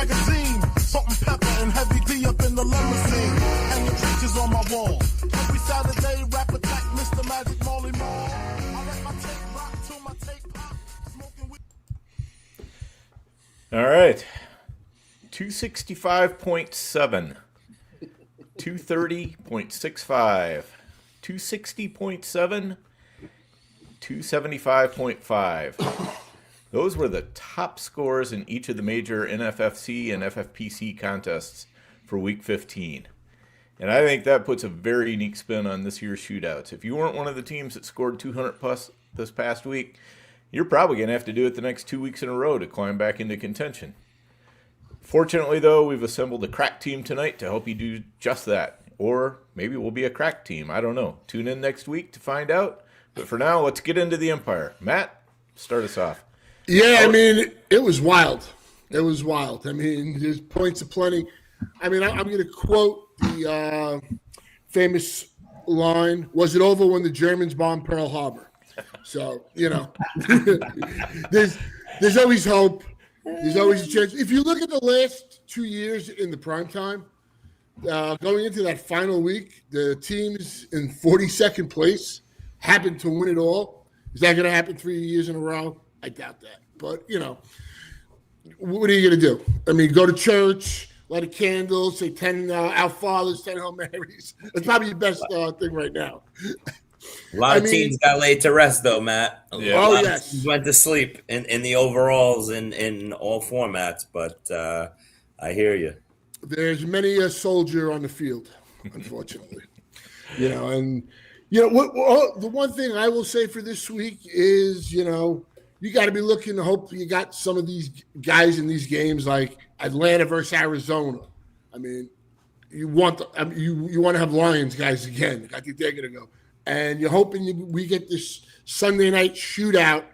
magazine. Salt and pepper and heavy D up in the limousine. And the pictures on my wall. Every Saturday, rap attack, Mr. Magic Molly Mall. I let my tape rock till my tape pop. Smoking weed. All right. 265.7. 230.65. 260.7. 275.5. Those were the top scores in each of the major NFFC and FFPC contests for Week 15. And I think that puts a very unique spin on this year's shootouts. If you weren't one of the teams that scored 200 plus this past week, you're probably going to have to do it the next 2 weeks in a row to climb back into contention. Fortunately, though, we've assembled a crack team tonight to help you do just that. Or maybe we'll be a crack team. I don't know. Tune in next week to find out. But for now, let's get into the Empire. Matt, start us off. Yeah, I mean, it was wild. It was wild. I mean, there's points aplenty. I mean, I'm going to quote the famous line, was it over when the Germans bombed Pearl Harbor? So, you know, there's always hope. There's always a chance. If you look at the last 2 years in the prime time, going into that final week, the teams in 42nd place happened to win it all. Is that going to happen 3 years in a row? I doubt that. But, you know, what are you going to do? I mean, go to church, light a candle, say 10 Our Fathers, 10 Hail Marys. That's probably your best thing right now. A lot of teams got laid to rest, though, Matt. Yeah. Oh, yes. Went to sleep in the overalls in all formats, but I hear you. There's many a soldier on the field, unfortunately. You know, and, you know, the one thing I will say for this week is, you know, you got to be looking to hope you got some of these guys in these games like Atlanta versus Arizona. I mean, you want you want to have Lions guys again. I think they're going to go. And you're hoping we get this Sunday night shootout,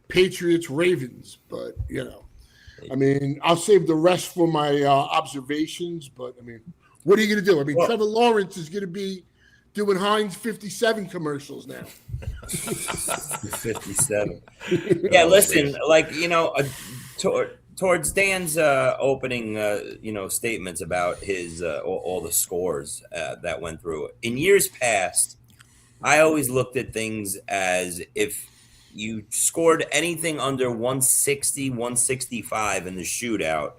Patriots-Ravens. But, you know, I mean, I'll save the rest for my observations. But, I mean, what are you going to do? I mean, Trevor Lawrence is going to be doing Heinz 57 commercials now. 57. Yeah, listen, like, you know, towards Dan's opening, you know, statements about his all the scores that went through. In years past, I always looked at things as if you scored anything under 160, 165 in the shootout,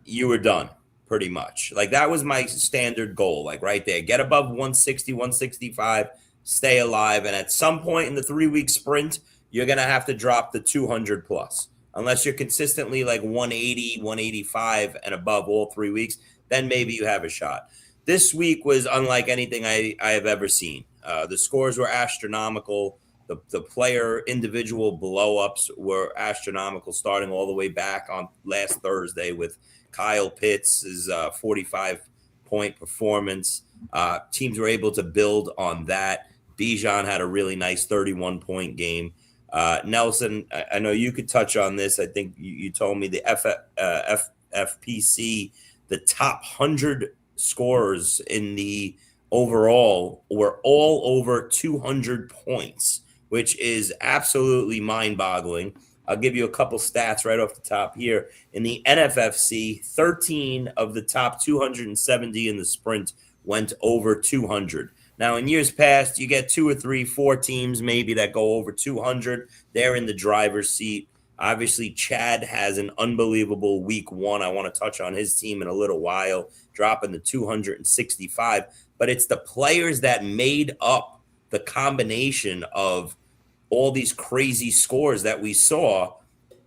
you were done pretty much. Like that was my standard goal, like right there. Get above 160, 165, stay alive. And at some point in the 3-week sprint, you're going to have to drop the 200 plus. Unless you're consistently like 180, 185 and above all 3 weeks, then maybe you have a shot. This week was unlike anything I have ever seen. The scores were astronomical. The player individual blow-ups were astronomical, starting all the way back on last Thursday with Kyle Pitts' 45-point performance. Teams were able to build on that. Bijan had a really nice 31-point game. Nelson, I know you could touch on this. I think you told me the FFPC, the top 100 scorers in the overall were all over 200 points, which is absolutely mind-boggling. I'll give you a couple stats right off the top here. In the NFFC, 13 of the top 270 in the sprint went over 200. Now, in years past, you get 2 or 3, 4 teams maybe that go over 200. They're in the driver's seat. Obviously, Chad has an unbelievable week 1. I want to touch on his team in a little while, dropping the 265. But it's the players that made up the combination of all these crazy scores that we saw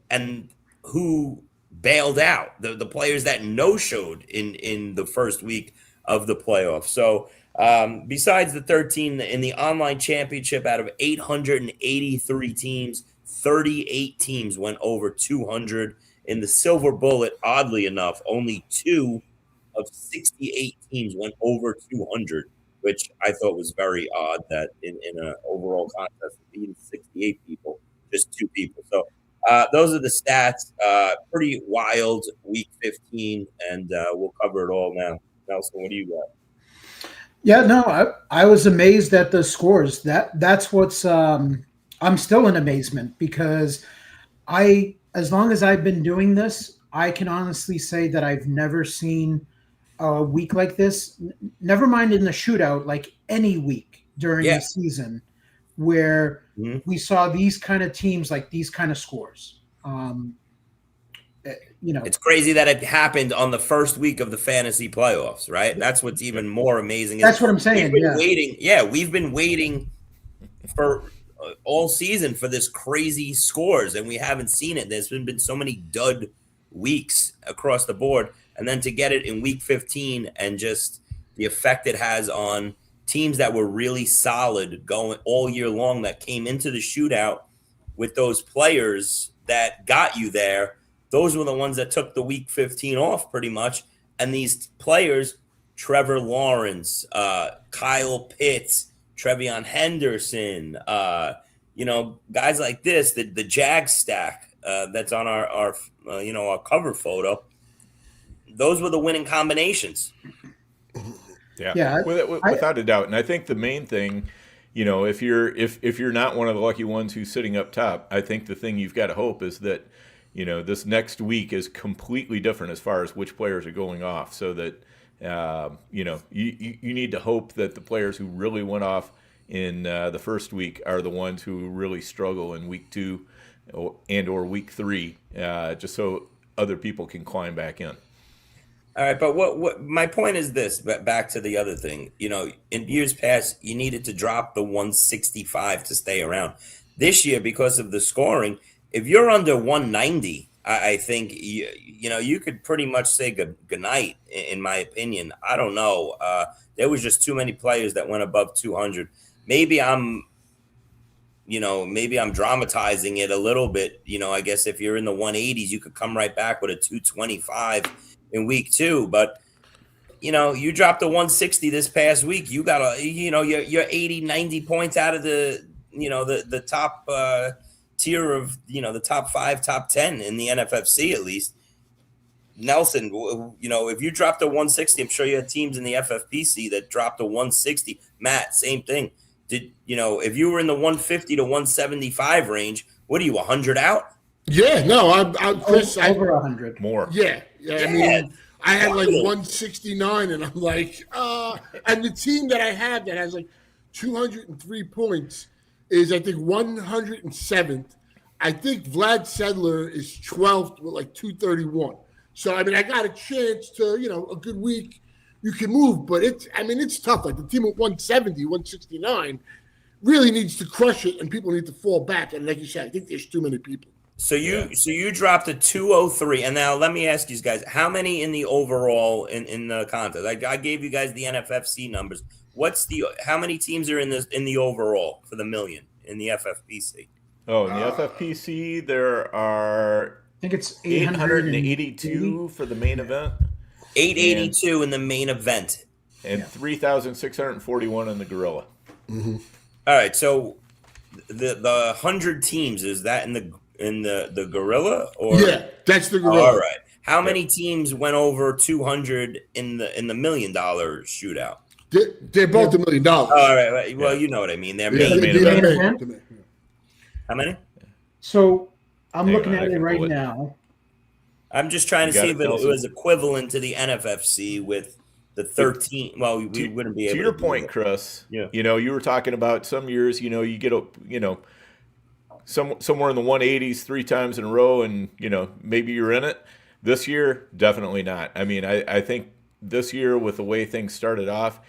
and who bailed out, the players that no-showed in the first week of the playoffs. So besides the 13 in the online championship, out of 883 teams, 38 teams went over 200. In the Silver Bullet, oddly enough, only 2 of 68 teams went over 200, which I thought was very odd that in an overall contest, being 68 people, just 2 people. So those are the stats. Pretty wild week 15, and we'll cover it all now. Nelson, what do you got? Yeah, no, I was amazed at the scores. That's what's I'm still in amazement because as long as I've been doing this, I can honestly say that I've never seen a week like this. Never mind in the shootout, like any week during the season, where we saw these kind of teams, like these kind of scores. It's crazy that it happened on the first week of the fantasy playoffs, right? That's what's even more amazing. That's what I'm saying. We've been waiting for all season for this crazy scores, and we haven't seen it. There's been so many dud weeks across the board, and then to get it in week 15 and just the effect it has on teams that were really solid going all year long, that came into the shootout with those players that got you there. Those were the ones that took the week 15 off pretty much. And these players, Trevor Lawrence, Kyle Pitts, Trevion Henderson, guys like this, the Jag stack that's on our cover photo. Those were the winning combinations. Yeah, without a doubt. And I think the main thing, if you're not one of the lucky ones who's sitting up top, I think the thing you've got to hope is that this next week is completely different as far as which players are going off, so that you need to hope that the players who really went off in the first week are the ones who really struggle in week 2 or week 3, just so other people can climb back in. All right, but what my point is this, back to the other thing, in years past, you needed to drop the 165 to stay around. This year, because of the scoring, if you're under 190, I think, you could pretty much say good night, in my opinion. I don't know. There was just too many players that went above 200. Maybe I'm dramatizing it a little bit. I guess if you're in the 180s, you could come right back with a 225 in week 2. But, you dropped the 160 this past week. You got you're 80, 90 points out of the top tier of, the top 5, top 10 in the NFFC at least. Nelson, if you dropped a 160, I'm sure you had teams in the FFPC that dropped a 160. Matt, same thing. If you were in the 150 to 175 range, what are you, 100 out? Yeah, no, I'm Chris. Over 100 more. Yeah. I mean, I had like 169, and I'm like, and the team that I have that has like 203 points is, I think, 107th. I think Vlad Sedler is 12th with like 231. So, I mean, I got a chance to, a good week, you can move, but it's tough. Like the team at 170, 169 really needs to crush it, and people need to fall back. And like you said, I think there's too many people. So you dropped a 203, and now let me ask you guys, how many in the overall in the contest? I gave you guys the NFFC numbers. How many teams are in the overall for the million in the FFPC? Oh, in the FFPC there are, I think it's 882 for the main event. 882 in the main event, and 3,641 in the gorilla. Mm-hmm. All right, so the 100 teams, is that in the gorilla, or yeah, that's the gorilla. All right, how many teams went over 200 in the $1 million shootout? They're both $1 million. All right, well, you know what I mean. They're main event. How many? So I'm looking at it right now. I'm just trying to see if it was equivalent to the NFFC with the 13. Well, we wouldn't be able to. To your point, Chris, you were talking about some years, you get somewhere in the 180s 3 times in a row, and, maybe you're in it. This year, definitely not. I mean, I think this year, with the way things started off,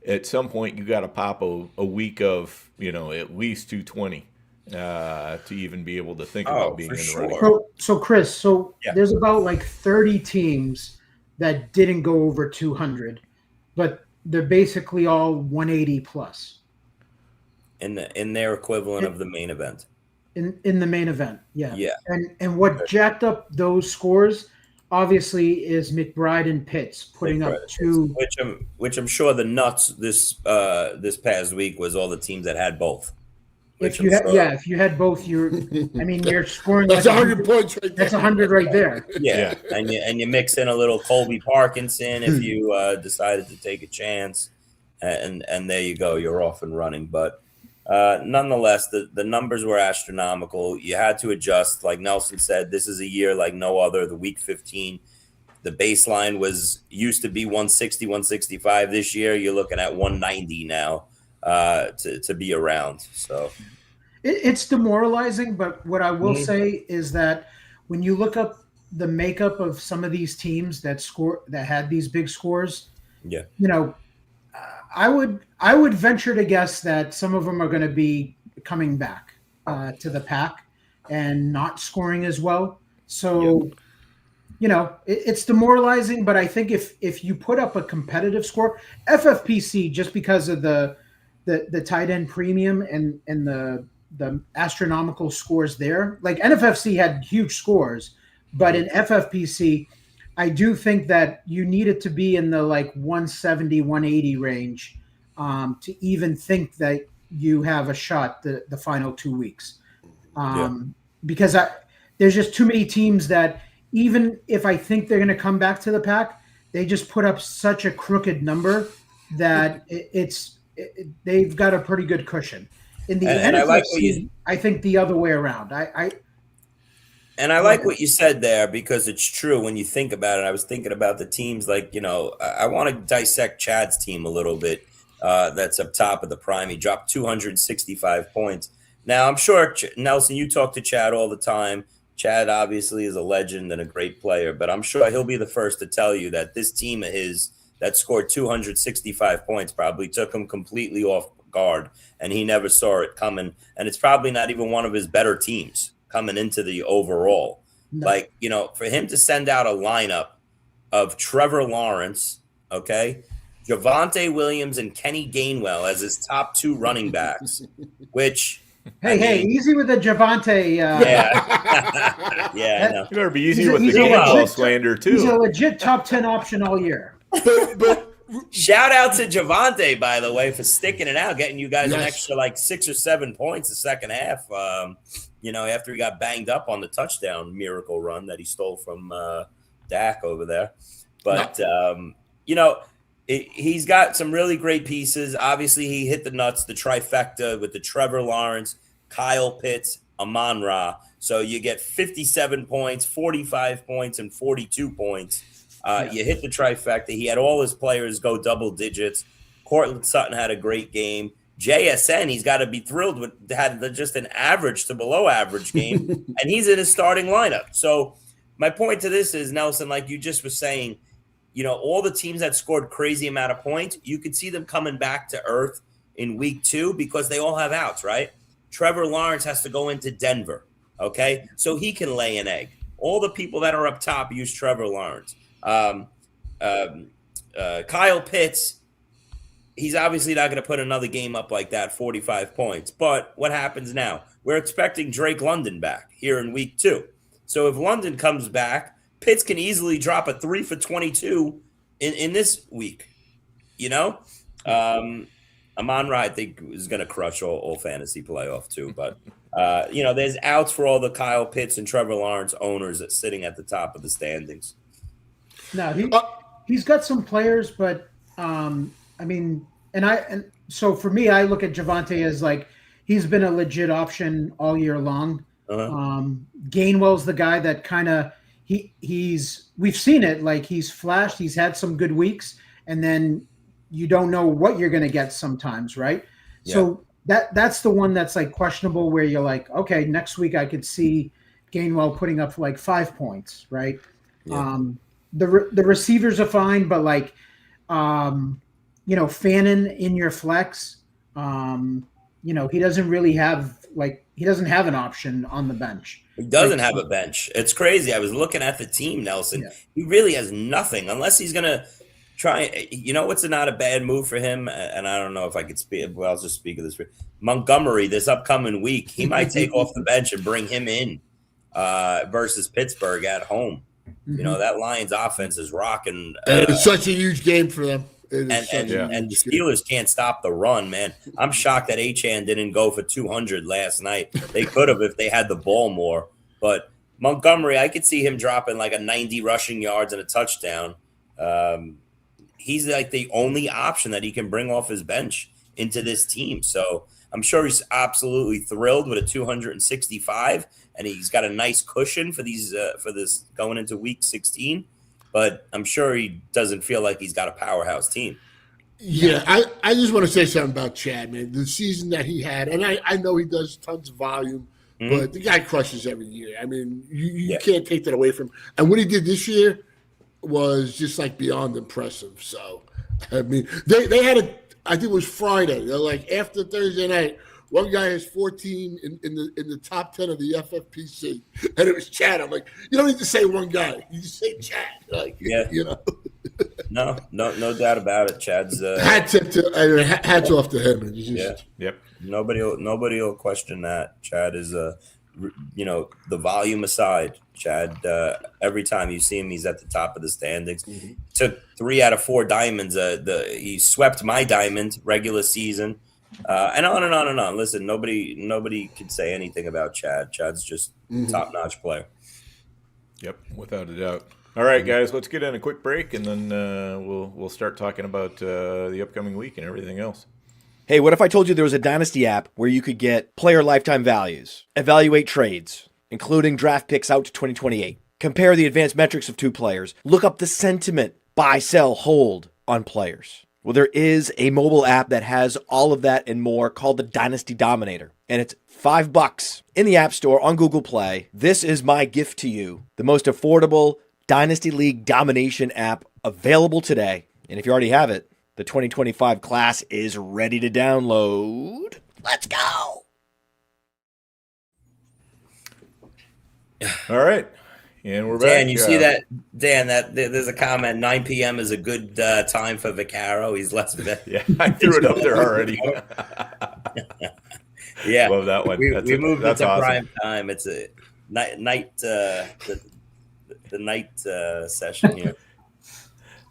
at some point you got to pop a week of, at least 220. To even be able to think about being in the running. So Chris, there's about like 30 teams that didn't go over 200, but they're basically all 180 plus. In their equivalent of the main event. In the main event, yeah. Yeah. And what jacked up those scores, obviously, is McBride and Pitts putting up 2. Which I'm sure the nuts this past week was all the teams that had both. If you had both, you're scoring. That's 100 points right there. That's 100 right there. Yeah, and you mix in a little Colby Parkinson if you decided to take a chance, and there you go, you're off and running. But Nonetheless, the numbers were astronomical. You had to adjust. Like Nelson said, this is a year like no other. The week 15, the baseline used to be 160, 165. This year, you're looking at 190 now to be around. So it's demoralizing. But what I will say is that when you look up the makeup of some of these teams that had these big scores, yeah, I would venture to guess that some of them are going to be coming back to the pack and not scoring as well. So, it's demoralizing. But I think if you put up a competitive score, FFPC, just because of the tight end premium and the astronomical scores there, like NFFC had huge scores, but in FFPC, I do think that you need it to be in the like 170, 180 range to even think that you have a shot the final 2 weeks. Because there's just too many teams that even if I think they're going to come back to the pack, they just put up such a crooked number that they've got a pretty good cushion. In the NFC, I think the other way around. And I like what you said there because it's true when you think about it. I was thinking about the teams like, I want to dissect Chad's team a little bit. That's up top of the prime. He dropped 265 points. Now, I'm sure, Nelson, you talk to Chad all the time. Chad obviously is a legend and a great player, but I'm sure he'll be the first to tell you that this team of his that scored 265 points probably took him completely off guard, and he never saw it coming. And it's probably not even one of his better teams coming into the overall. No. Like, for him to send out a lineup of Trevor Lawrence, okay, Javonte Williams and Kenny Gainwell as his top two running backs, which hey, easy with the Javonte. Yeah. Yeah, I know. You better be easy with the Gainwell slander too. He's a legit top 10 option all year. But shout out to Javonte, by the way, for sticking it out, getting you guys an extra like 6 or 7 points the second half. After he got banged up on the touchdown miracle run that he stole from Dak over there. But, he's got some really great pieces. Obviously, he hit the nuts, the trifecta with the Trevor Lawrence, Kyle Pitts, Amon-Ra. So you get 57 points, 45 points, and 42 points. You hit the trifecta. He had all his players go double digits. Cortland Sutton had a great game. JSN, he's got to be thrilled with, had just an average to below average game, and he's in his starting lineup. So my point to this is, Nelson, like you just was saying, all the teams that scored crazy amount of points, you could see them coming back to earth in week 2 because they all have outs, right? Trevor Lawrence has to go into Denver, okay? So he can lay an egg. All the people that are up top use Trevor Lawrence. Kyle Pitts, he's obviously not going to put another game up like that, 45 points. But what happens now? We're expecting Drake London back here in week 2. So if London comes back, Pitts can easily drop a 3 for 22 in this week. Amon-Ra, I think, is going to crush all fantasy playoff too. But, there's outs for all the Kyle Pitts and Trevor Lawrence owners that's sitting at the top of the standings. No, he's got some players, but so for me, I look at Javonte as like he's been a legit option all year long. Gainwell's the guy that kind of we've seen it, like he's flashed, he's had some good weeks, and then you don't know what you're going to get sometimes, right? Yeah. So that's the one that's like questionable, where you're like, okay, next week I could see Gainwell putting up like 5 points, right? Yeah. The receivers are fine, but like, Fannin in your flex, he doesn't really have he doesn't have an option on the bench. He doesn't have a bench. It's crazy. I was looking at the team, Nelson. Yeah. He really has nothing unless he's going to try. What's not a bad move for him? And I don't know if I could speak. Well, I'll just speak of this. Montgomery this upcoming week, he might take off the bench and bring him in versus Pittsburgh at home. Mm-hmm. That Lions offense is rocking. It's such a huge game for them. And the Steelers can't stop the run, man. I'm shocked that Achane didn't go for 200 last night. They could have if they had the ball more. But Montgomery, I could see him dropping like a 90 rushing yards and a touchdown. He's like the only option that he can bring off his bench into this team. So I'm sure he's absolutely thrilled with a 265, and he's got a nice cushion for this going into week 16. But I'm sure he doesn't feel like he's got a powerhouse team. Yeah, I just want to say something about Chad, man. The season that he had, and I know he does tons of volume, but the guy crushes every year. I mean, you can't take that away from him. And what he did this year was just like beyond impressive. So, I mean, they had I think it was Friday. They're like after Thursday night, one guy has 14 in the top 10 of the FFPC, and it was Chad. I'm like, you don't need to say one guy, you just say Chad. Like, you know. No doubt about it. Chad's hats off to him. Yep. Nobody will question that. Chad is the volume aside. Chad, every time you see him, he's at the top of the standings. Mm-hmm. Took 3 out of 4 diamonds. He swept my diamond regular season, and on and on and on. Listen, nobody can say anything about Chad. Chad's just top notch player. Yep, without a doubt. All right, guys, let's get in a quick break, and then we'll start talking about the upcoming week and everything else. Hey, what if I told you there was a Dynasty app where you could get player lifetime values, evaluate trades, including draft picks out to 2028, compare the advanced metrics of 2 players, look up the sentiment, buy, sell, hold on players? Well, there is a mobile app that has all of that and more called the Dynasty Dominator, and it's $5 in the App Store on Google Play. This is my gift to you, the most affordable Dynasty League domination app available today. And if you already have it, the 2025 class is ready to download. Let's go. All right. And we're back. Dan, you see that? Dan, that there's a comment. 9 p.m. is a good time for Vaccaro. He's less of it. Yeah, I threw it up there already. Yeah, love that one. We moved it to awesome. prime time. It's a night. The night session here.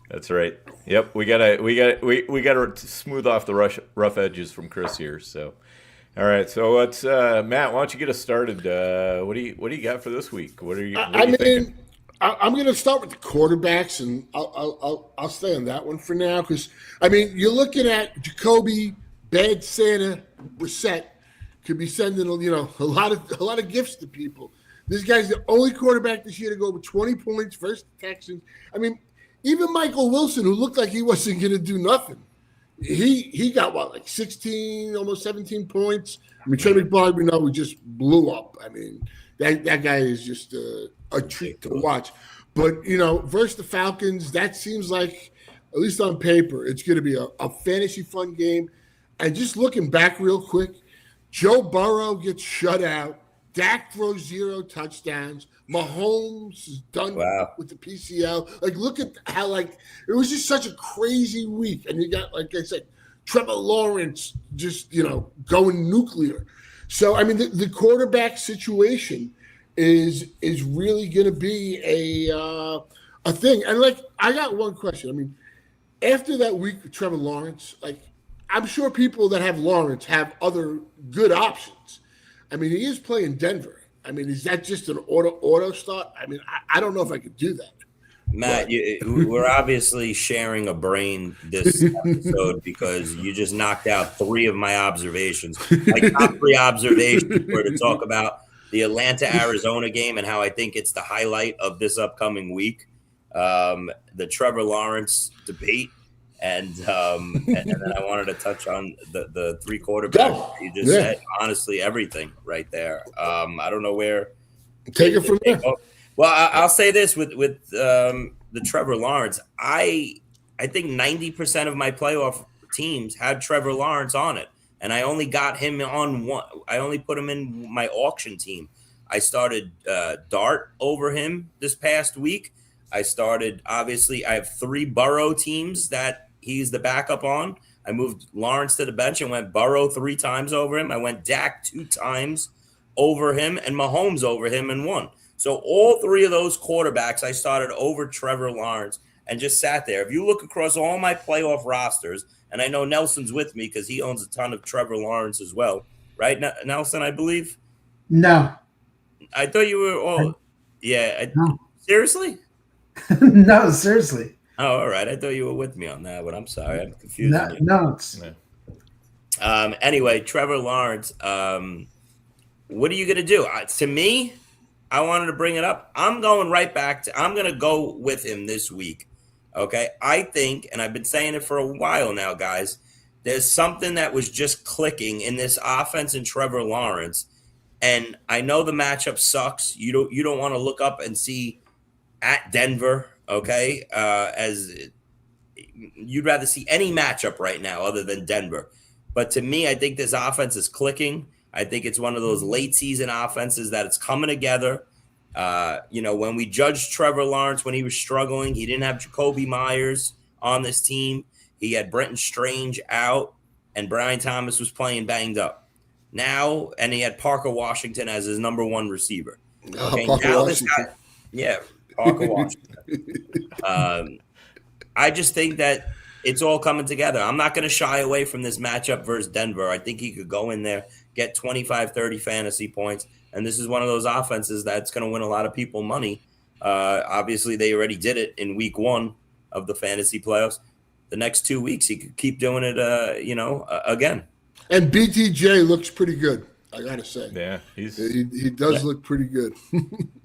That's right. Yep, we gotta smooth off the rough edges from Chris here. So, all right. So let's Matt. Why don't you get us started? What do you got for this week? What are you thinking? I'm going to start with the quarterbacks, and I'll stay on that one for now because I mean you're looking at Jacoby, Bad Santa, Brissett could be sending a lot of gifts to people. This guy's the only quarterback this year to go over 20 points versus the Texans. I mean, even Michael Wilson, who looked like he wasn't going to do nothing, he got like 16, almost 17 points. I mean, Trey McBride, we know, we just blew up. I mean, that guy is just a treat to watch. But versus the Falcons, that seems like, at least on paper, it's going to be a fantasy fun game. And just looking back real quick, Joe Burrow gets shut out. Dak throws 0 touchdowns. Mahomes is done with the PCL. Like, look at how, it was just such a crazy week. And you got, like I said, Trevor Lawrence just, going nuclear. So, I mean, the quarterback situation is really going to be a thing. And, I got one question. I mean, after that week with Trevor Lawrence, I'm sure people that have Lawrence have other good options. I mean, he is playing Denver. I mean, is that just an auto start? I mean, I don't know if I could do that. Matt, we're obviously sharing a brain this episode because you just knocked out 3 of my observations. My top 3 observations were to talk about the Atlanta-Arizona game and how I think it's the highlight of this upcoming week, the Trevor Lawrence debate, and then I wanted to touch on the 3 quarterbacks you just said. Honestly, everything right there. I don't know where. Take it from there. Well, I'll say this with the Trevor Lawrence. I think 90% of my playoff teams had Trevor Lawrence on it, and I only got him on one. I only put him in my auction team. I started Dart over him this past week. I have 3 Burrow teams that he's the backup on. I moved Lawrence to the bench and went Burrow 3 times over him. I went Dak 2 times over him and Mahomes over him and won. So all 3 of those quarterbacks I started over Trevor Lawrence and just sat there. If you look across all my playoff rosters, and I know Nelson's with me because he owns a ton of Trevor Lawrence as well. Right, Nelson, I believe? No. I thought you were all – yeah. No. Seriously? No, seriously. Oh, all right. I thought you were with me on that one. I'm sorry. I'm confused. No, Anyway, Trevor Lawrence, what are you going to do? To me, I wanted to bring it up. I'm going right back to, I'm going to go with him this week. Okay. I think, and I've been saying it for a while now, guys, there's something that was just clicking in this offense and Trevor Lawrence. And I know the matchup sucks. You don't want to look up and see at Denver. Okay. As you'd rather see any matchup right now other than Denver. But to me, I think this offense is clicking. I think it's one of those late season offenses that it's coming together. When we judged Trevor Lawrence when he was struggling, he didn't have Jacoby Myers on this team. He had Brenton Strange out, and Brian Thomas was playing banged up. Now, and he had Parker Washington as his number one receiver. Okay, now this guy, Parker Washington. I just think that it's all coming together. I'm not going to shy away from this matchup versus Denver. I think he could go in there, get 25, 30 fantasy points. And this is one of those offenses that's going to win a lot of people money. Obviously, they already did it in week 1 of the fantasy playoffs. The next 2 weeks, he could keep doing it, again. And BTJ looks pretty good, I got to say. Yeah, he does look pretty good.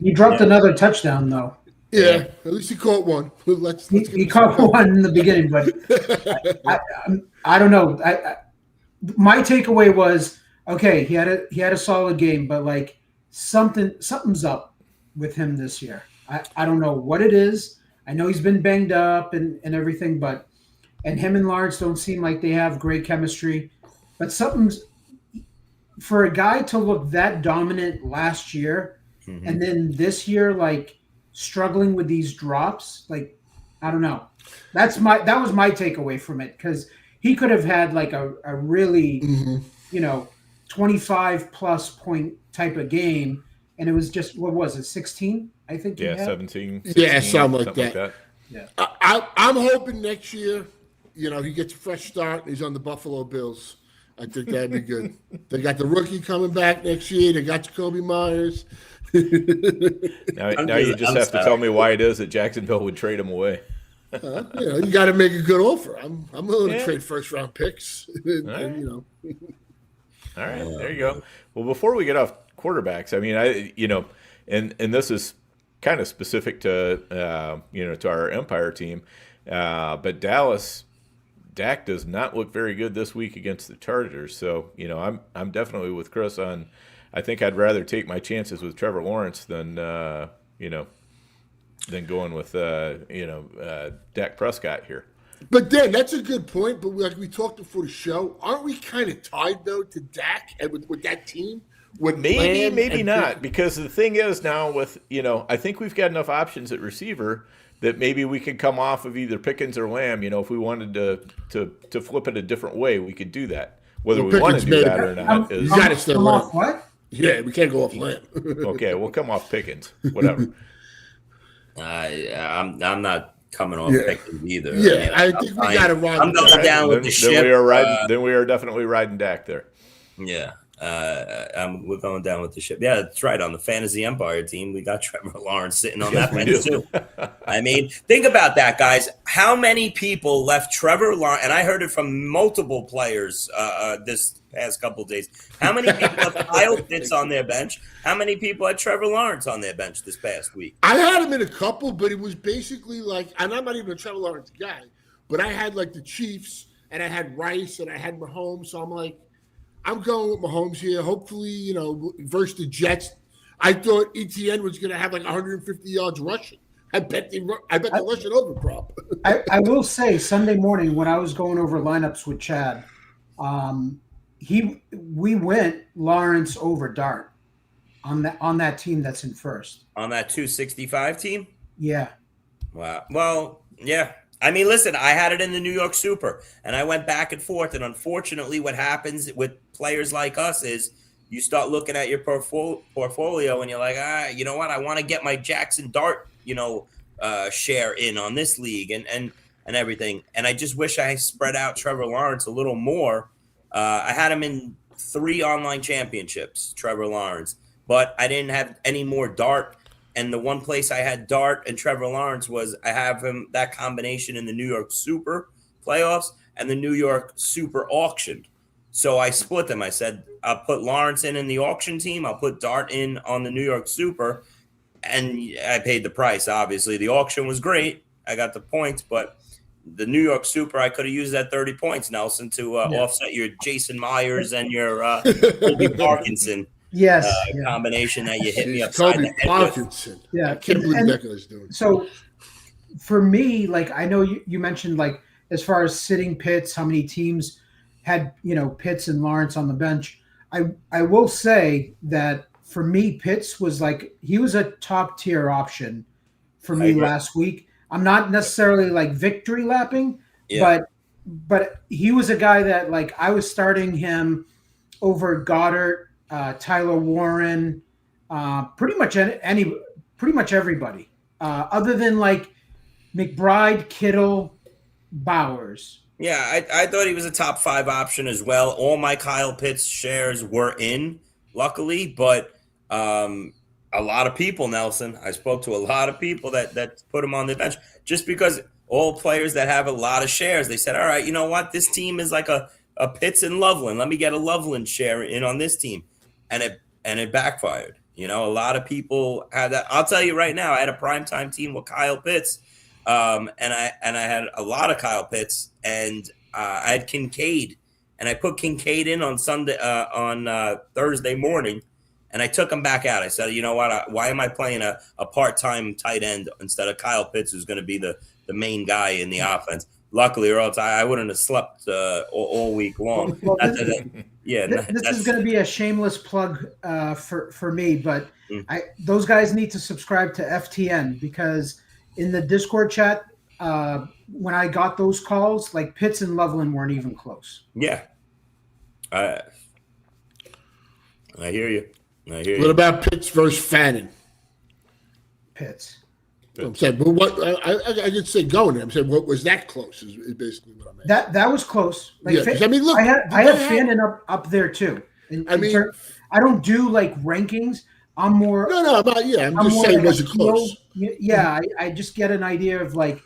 He dropped another touchdown, though. Yeah, at least he caught one. He caught one in the beginning, but I don't know. My takeaway was, okay, he had a solid game, but like something's up with him this year. I don't know what it is. I know he's been banged up and everything, and him and Lawrence don't seem like they have great chemistry. But something's for a guy to look that dominant last year, and then this year, like struggling with these drops, like I don't know. That was my takeaway from it, because he could have had like a really 25 plus point type of game, and it was just, what was it, 16? I think. Yeah, 17. 16, yeah, something like that. Yeah. I'm hoping next year, he gets a fresh start and he's on the Buffalo Bills. I think that'd be good. They got the rookie coming back next year. They got Jacoby Myers. Now you just have to tell me why it is that Jacksonville would trade him away. You got to make a good offer. I'm willing to trade first round picks. All right, there you go. Well, before we get off quarterbacks, I mean, and this is kind of specific to to our Empire team, but Dak does not look very good this week against the Chargers. So I'm definitely with Chris on. I think I'd rather take my chances with Trevor Lawrence than going with Dak Prescott here. But Dan, that's a good point. But like we talked before the show, aren't we kind of tied though to Dak and with that team? Maybe not, because the thing is now with I think we've got enough options at receiver that maybe we could come off of either Pickens or Lamb. If we wanted to flip it a different way, we could do that. Whether we want to do that or not is you got to still off what? Yeah, we can't go off Lamb. Okay, we'll come off Pickens. Whatever. I'm not coming off Pickens either. Yeah, I think we got to ride. I'm going down with the ship. Then we are definitely riding Dak there. Yeah. We're going down with the ship. Yeah, that's right. On the Fantasy Empire team, we got Trevor Lawrence sitting on that bench too. I mean, think about that, guys. How many people left Trevor Lawrence? And I heard it from multiple players this past couple of days. How many people left Kyle Pitts on their bench? How many people had Trevor Lawrence on their bench this past week? I had him in a couple, but it was basically like, and I'm not even a Trevor Lawrence guy, but I had like the Chiefs, and I had Rice, and I had Mahomes. So I'm like, I'm going with Mahomes here. Hopefully, versus the Jets. I thought ETN was going to have like 150 yards rushing. I bet they rush it over prop. I will say Sunday morning when I was going over lineups with Chad, we went Lawrence over Dart on that team that's in first. On that 265 team? Yeah. Wow. Well, yeah. I mean, listen, I had it in the New York Super, and I went back and forth. And unfortunately, what happens with players like us is you start looking at your portfolio, and you're like, you know what? I want to get my Jackson Dart, share in on this league and everything. And I just wish I spread out Trevor Lawrence a little more. I had him in 3 online championships, Trevor Lawrence, but I didn't have any more Dart. And the one place I had Dart and Trevor Lawrence was I have him that combination in the New York Super playoffs and the New York Super auction. So I split them. I said, I'll put Lawrence in the auction team. I'll put Dart in on the New York Super. And I paid the price, obviously. The auction was great. I got the points, but the New York Super, I could have used that 30 points, Nelson, to offset your Jason Myers and your Kobe Parkinson combination that you hit me upside Kobe the head Parkinson. with. Yeah, I can't believe that guy's doing. So for me, like, I know you mentioned, like, as far as sitting Pitts, how many teams had, Pitts and Lawrence on the bench. I will say that for me, Pitts was like, he was a top tier option for me last week. I'm not necessarily like victory lapping, but he was a guy that, like, I was starting him over Goddard, Tyler Warren, pretty much everybody, other than like McBride, Kittle, Bowers. Yeah, I thought he was a top 5 option as well. All my Kyle Pitts shares were in, luckily, but a lot of people, Nelson, I spoke to a lot of people that put him on the bench just because all players that have a lot of shares, they said, all right, you know what? This team is like a Pitts and Loveland. Let me get a Loveland share in on this team. And it backfired. A lot of people had that. I'll tell you right now, I had a primetime team with Kyle Pitts. And I had a lot of Kyle Pitts, and I had Kincaid, and I put Kincaid in on Thursday morning, and I took him back out. I said, you know what? Why am I playing a part-time tight end instead of Kyle Pitts, who's going to be the main guy in the offense? Luckily, or else I wouldn't have slept all week long. This is going to be a shameless plug for me, but those guys need to subscribe to FTN, because in the Discord chat, when I got those calls, like, Pitts and Loveland weren't even close. Yeah. I hear you. What about Pitts versus Fannin? Pitts. I'm saying, but what I did say going there. I'm saying, what was that close? Is basically what I'm asking. That was close. Like, I mean, look, I had Fannin up there too. I don't do like rankings. I'm more. No, I'm just saying, was it close? Yeah, I just get an idea of like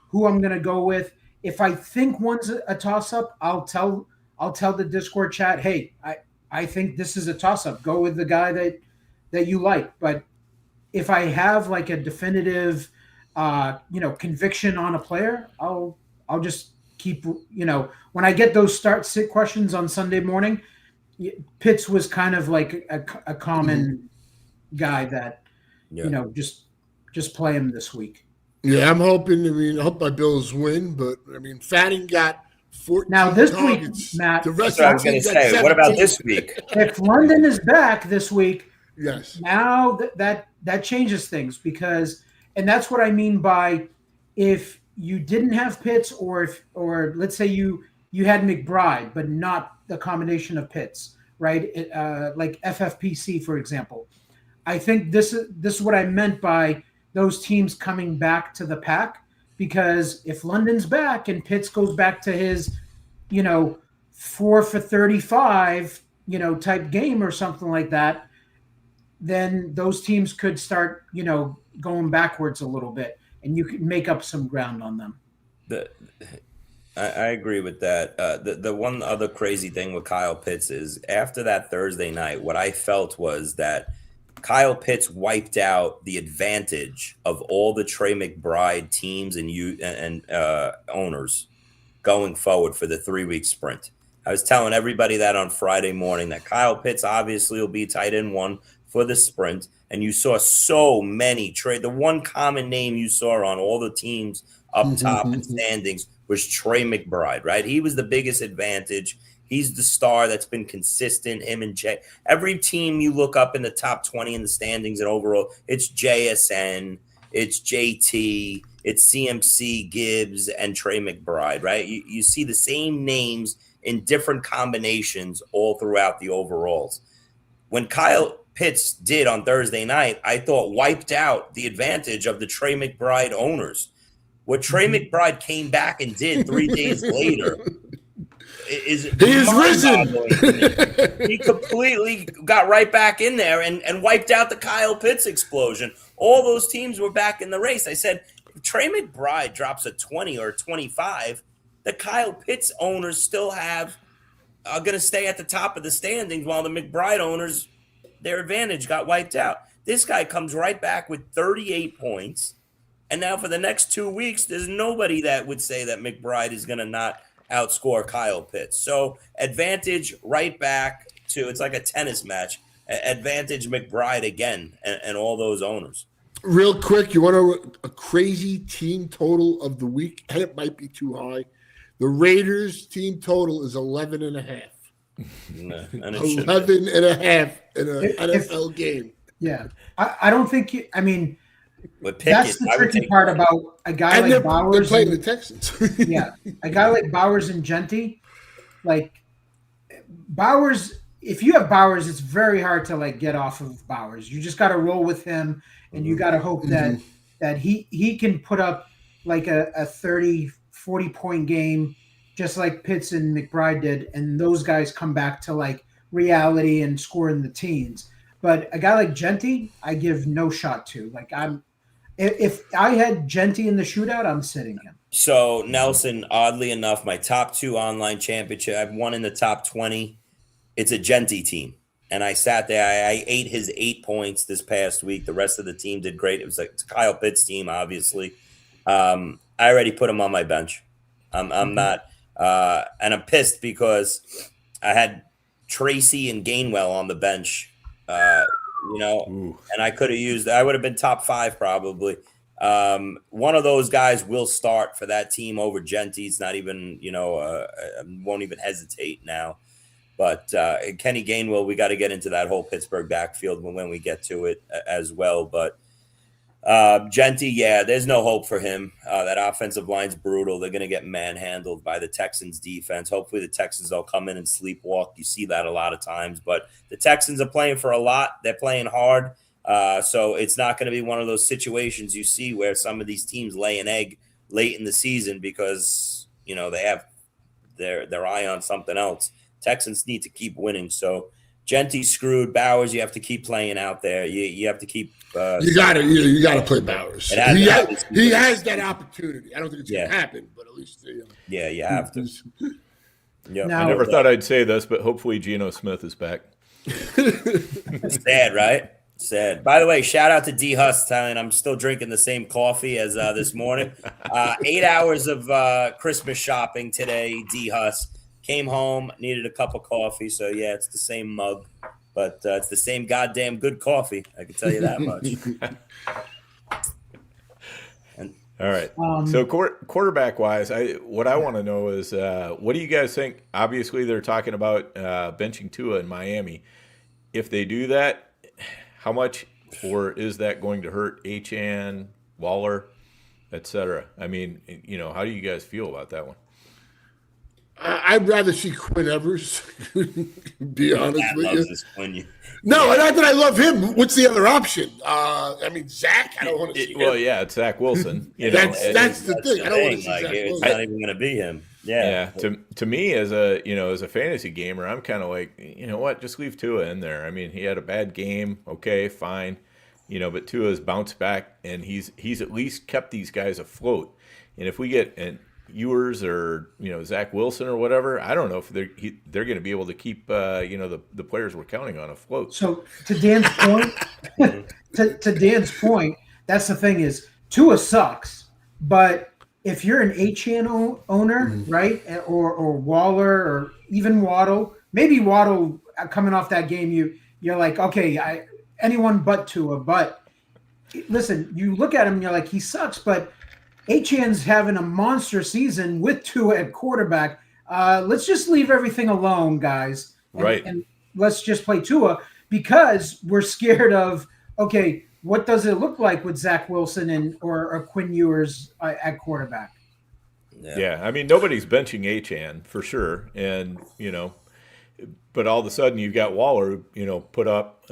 who I'm gonna go with. If I think one's a toss up, I'll tell the Discord chat, hey, I think this is a toss up. Go with the guy that you like. But if I have like a definitive, conviction on a player, I'll just keep, when I get those start sit questions on Sunday morning, Pitts was kind of like a common guy that, just play him this week. Yeah, I'm hoping. I hope my Bills win, but Fanning got 14 now this targets. week, Matt. That's what I was going to say. What about this week? If London is back this week, yes. Now that changes things, because, and that's what I mean by, if you didn't have Pitts, or let's say you had McBride, but not the combination of Pitts, right? Like FFPC, for example. I think this is what I meant by those teams coming back to the pack, because if London's back and Pitts goes back to his, 4 for 35, type game or something like that, then those teams could start, going backwards a little bit, and you can make up some ground on them. I agree with that. The one other crazy thing with Kyle Pitts is, after that Thursday night, what I felt was that Kyle Pitts wiped out the advantage of all the Trey McBride teams and owners going forward for the 3-week sprint. I was telling everybody that on Friday morning, that Kyle Pitts obviously will be tight end 1 for the sprint. And you saw so many the one common name you saw on all the teams up top in standings was Trey McBride, right? He was the biggest advantage. He's the star that's been consistent, him and Jay. Every team you look up in the top 20 in the standings and overall, it's JSN, it's JT, it's CMC, Gibbs, and Trey McBride, right? You see the same names in different combinations all throughout the overalls. When Kyle Pitts did on Thursday night, I thought wiped out the advantage of the Trey McBride owners. What Trey McBride came back and did 3 days later is risen. He completely got right back in there and wiped out the Kyle Pitts explosion. All those teams were back in the race. I said, if Trey McBride drops a 20 or 25, the Kyle Pitts owners still have are going to stay at the top of the standings while the McBride owners, their advantage got wiped out. This guy comes right back with 38 points. And now for the next 2 weeks, there's nobody that would say that McBride is going to not outscore Kyle Pitts. So advantage right back to, it's like a tennis match. Advantage McBride again and all those owners. Real quick, you want a crazy team total of the week? And it might be too high. The Raiders team total is 11.5. 11.5 in an NFL game. Yeah. I don't think – I mean – But that's the tricky part about a guy like Bowers. They're playing the Texans. Yeah. A guy like Bowers and Genty, like Bowers, if you have Bowers, it's very hard to like get off of Bowers. You just got to roll with him, and you got to hope that he can put up like a 30, 40-point game just like Pitts and McBride did, and those guys come back to like reality and score in the teens. But a guy like Genty, I give no shot to. Like if I had Genty in the shootout, I'm sitting him. So Nelson, oddly enough, my top 2 online championship, I've won in the top 20. It's a Genty team. And I sat there, I ate his 8 points this past week. The rest of the team did great. It was like Kyle Pitts' team, obviously. I already put him on my bench. I'm not, and I'm pissed because I had Tracy and Gainwell on the bench. And I could have used, I would have been top 5 probably. One of those guys will start for that team over Genty. It's not even, won't even hesitate now. But Kenny Gainwell, we got to get into that whole Pittsburgh backfield when we get to it as well. But Genty, yeah, there's no hope for him. That offensive line's brutal. They're going to get manhandled by the Texans defense. Hopefully the Texans will come in and sleepwalk. You see that a lot of times. But the Texans are playing for a lot. They're playing hard. So it's not going to be one of those situations you see where some of these teams lay an egg late in the season because, they have their eye on something else. Texans need to keep winning. So Genty's screwed. Bowers, you have to keep playing out there. You have to keep. You got to play Bowers. He has that opportunity. I don't think it's going to happen, but at least yeah, you have to. Yep. I never thought I'd say this, but hopefully Geno Smith is back. Sad, right? Sad. By the way, shout out to D Huss telling I'm still drinking the same coffee as this morning. 8 hours of Christmas shopping today. D Huss came home, needed a cup of coffee. So yeah, it's the same mug, but it's the same goddamn good coffee. I can tell you that much. All right. So quarterback wise, what I want to know is what do you guys think? Obviously, they're talking about benching Tua in Miami. If they do that, how much or is that going to hurt Achane, Waller, etc.? I mean, how do you guys feel about that one? I'd rather see Quinn Evers, be honest with you. No, not that I love him. What's the other option? Zach, I don't want to see him. Well, yeah, it's Zach Wilson. That's the thing. I don't want to see Zach Wilson. It's not even going to be him. Yeah. To me, as a fantasy gamer, I'm kind of like, you know what, just leave Tua in there. I mean, he had a bad game. Okay, fine. But Tua's bounced back, and he's at least kept these guys afloat. And if we get Ewers or Zach Wilson or whatever, I don't know if they're going to be able to keep the players we're counting on afloat. So to Dan's point, to Dan's point, that's the thing is Tua sucks, but if you're an Achane owner, right, or Waller or even Waddle, maybe Waddle coming off that game, you're like, okay, anyone but Tua. But listen, you look at him, you're like, he sucks, but Achane's having a monster season with Tua at quarterback. Let's just leave everything alone, guys. And let's just play Tua because we're scared of, okay, what does it look like with Zach Wilson or Quinn Ewers at quarterback? Yeah, I mean, nobody's benching Achane for sure. And, but all of a sudden you've got Waller, put up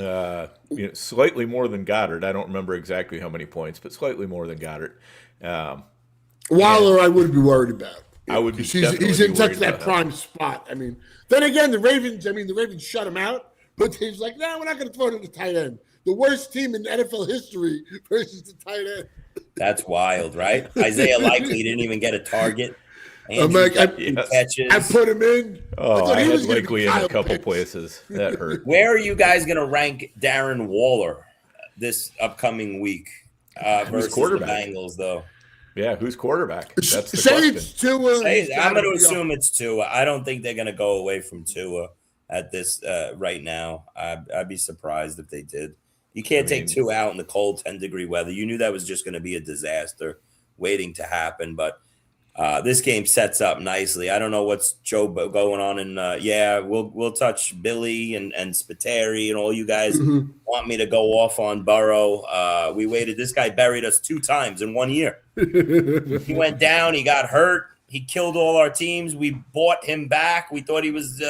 slightly more than Goddard. I don't remember exactly how many points, but slightly more than Goddard. Waller, I would be worried about. I would be. He's in such that prime spot. I mean, then again, the Ravens shut him out, but he's like, no, we're not going to throw it to the tight end. The worst team in NFL history versus the tight end. That's wild, right? Isaiah Likely didn't even get a target. I'm like, catches. I put him in. Oh, I he had was gonna be Likely in a Kyle couple Pitts. places. That hurt. Where are you guys going to rank Darren Waller this upcoming week versus the quarterback? Bengals, though? Yeah, who's quarterback? That's the Say question. it's Tua. I'm going to assume it's Tua. I don't think they're going to go away from Tua at this right now. I'd be surprised if they did. You can't take Tua out in the cold 10-degree weather. You knew that was just going to be a disaster waiting to happen, but this game sets up nicely. I don't know what's Joe going on, and we'll touch Billy and Spiteri and all you guys want me to go off on Burrow. We waited. This guy buried us 2 times in 1 year. He went down. He got hurt. He killed all our teams. We bought him back. We thought he was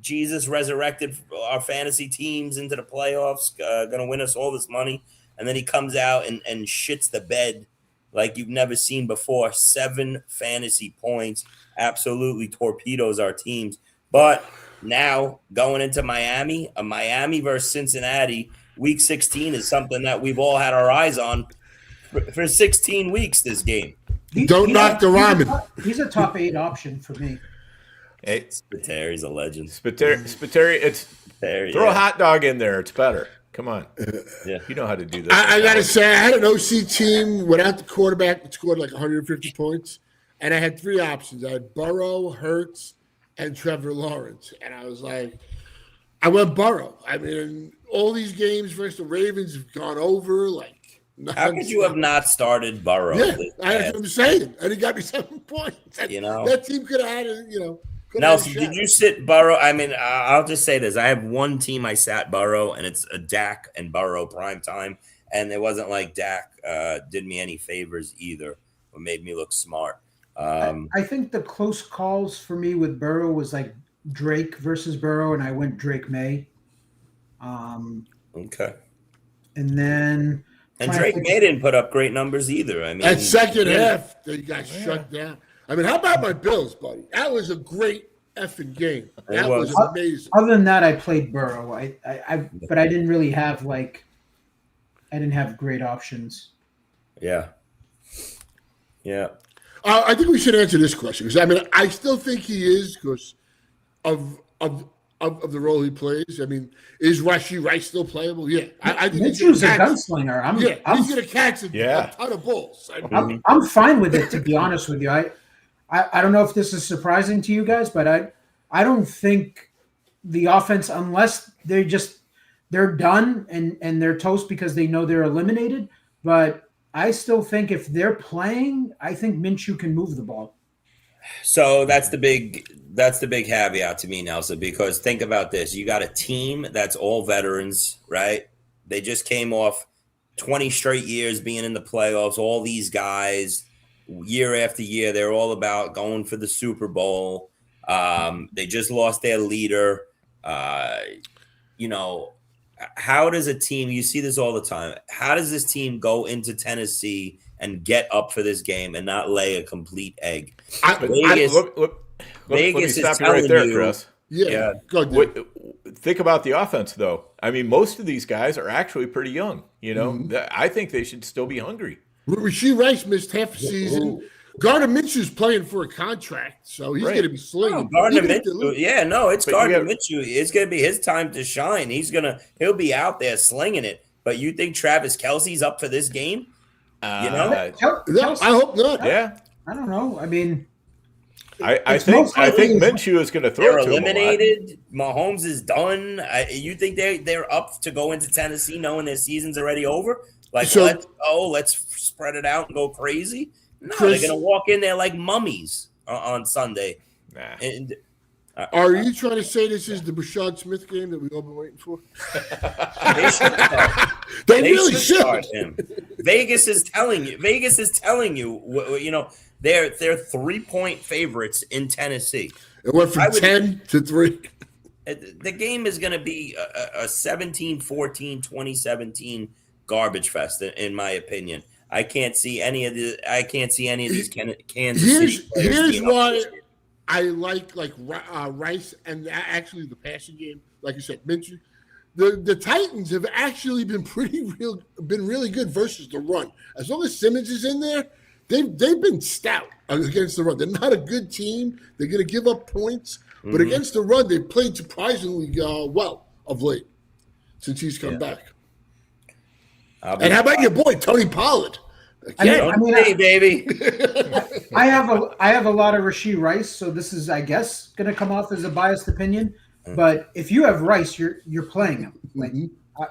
Jesus resurrected our fantasy teams into the playoffs, going to win us all this money. And then he comes out and shits the bed like you've never seen before. 7 fantasy points, absolutely torpedoes our teams. But now going into Miami, a Miami versus Cincinnati, week 16 is something that we've all had our eyes on for 16 weeks, this game. Don't knock the ramen. He's a top 8 option for me. Hey, Spiteri's a legend. Spiteri, throw a hot dog in there. It's better. Come on. Yeah. You know how to do this. I got to say, I had an OC team without the quarterback that scored like 150 points, and I had 3 options. I had Burrow, Hurts, and Trevor Lawrence. And I was like, I went Burrow. I mean, all these games versus the Ravens have gone over. Like, how could you have not started Burrow? Yeah, that's what I'm saying. And he got me 7 points. That team could have had it, Nelson, did you sit Burrow? I mean, I'll just say this. I have one team I sat Burrow, and it's a Dak and Burrow prime time. And it wasn't like Dak did me any favors either or made me look smart. I think the close calls for me with Burrow was like Drake versus Burrow, and I went Drake May. Okay. And then... And Drake May didn't put up great numbers either. I mean, that second half, they got shut down. I mean, how about my Bills, buddy? That was a great effing game. That was amazing. Other than that, I played Burrow. But I didn't really have I didn't have great options. Yeah. Yeah. I think we should answer this question because I mean, I still think he is because of the role he plays. I mean, is Rashee Rice still playable? Yeah, I think Mitchell's a gunslinger. He's going to catch a ton of balls. I'm fine with it, to be honest with you. I don't know if this is surprising to you guys, but I don't think the offense, unless they're done and they're toast because they know they're eliminated. But I still think if they're playing, I think Minshew can move the ball. So that's the big caveat to me, Nelson, because think about this. You got a team that's all veterans, right? They just came off 20 straight years being in the playoffs. All these guys, year after year, they're all about going for the Super Bowl. They just lost their leader. How does a team, you see this all the time, how does this team go into Tennessee and get up for this game and not lay a complete egg? Vegas let me stop you right there, Chris. Yeah. Think about the offense, though. I mean, most of these guys are actually pretty young. I think they should still be hungry. Rashee Rice missed half a season. Gardner Minshew's playing for a contract, so he's going to be slinging. Gardner Minshew, it's Gardner Minshew. It's going to be his time to shine. He'll be out there slinging it. But you think Travis Kelce's up for this game? I hope not. Yeah, I don't know. I mean, I think Minshew is going to throw. They're eliminated. Mahomes is done. You think they're up to go into Tennessee knowing their season's already over? Let's spread it out and go crazy. No, they're going to walk in there like mummies on Sunday. Nah. And, are you trying to say this is the Brashad Smith game that we've all been waiting for? They should start. They really should. Start him. Vegas is telling you. They're 3-point favorites in Tennessee. It went from 10 to 3. The game is going to be a 17-14, 2017 garbage fest, in my opinion. I can't see any of these Kansas City players. Here's why I like Rice and actually the passing game. Like you said, Minshew. The Titans have actually been really good versus the run. As long as Simmons is in there, they've been stout against the run. They're not a good team. They're going to give up points, but against the run, they've played surprisingly well of late since he's come back. And how about your boy Tony Pollard? Baby. I have a lot of Rashee Rice, so this is, I guess, going to come off as a biased opinion. But if you have Rice, you're playing him. Like,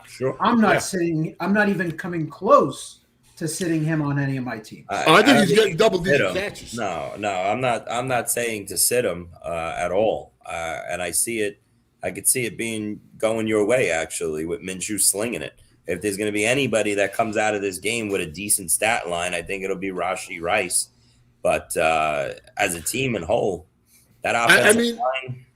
Sure. I'm not sitting. I'm not even coming close to sitting him on any of my teams. I think he's getting double-digit catches. No, I'm not saying to sit him at all. And I see it. I could see it going your way actually with Minshew slinging it. If there's going to be anybody that comes out of this game with a decent stat line, I think it'll be Rashee Rice. But as a team in whole, that offensive line,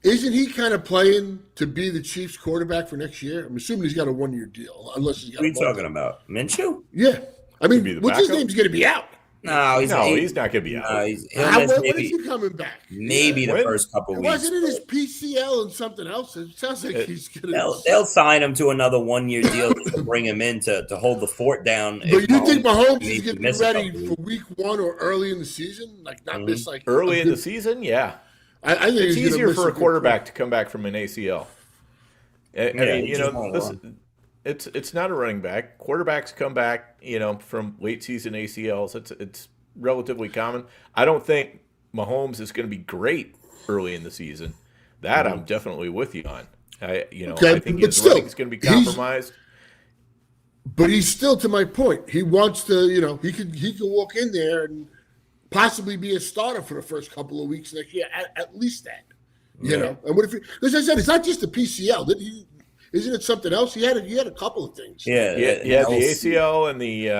isn't he kind of playing to be the Chiefs quarterback for next year? I'm assuming he's got a 1-year deal, unless he's got. What are you talking about, Minshew? Yeah, I mean, what's his name's going to be out? No, he's not going to be out. When is he coming back? Maybe the first couple weeks. Wasn't it his PCL and something else? It sounds like he's going to. They'll sign him to another 1-year deal to bring him in to hold the fort down. But you think Mahomes is going to be ready for week 1 or early in the season? Like not miss like early in the season? Yeah. I think it's easier for a quarterback to come back from an ACL. I mean, it's not a running back. Quarterbacks come back, from late season ACLs. It's relatively common. I don't think Mahomes is going to be great early in the season. That I'm definitely with you on. I think his running is going to be compromised. But he's still, to my point, he wants to, he could walk in there and possibly be a starter for the first couple of weeks next year, at least that, know. And what if, as I said, it's not just the PCL. Isn't it something else? He had a couple of things. Yeah, the ACL and the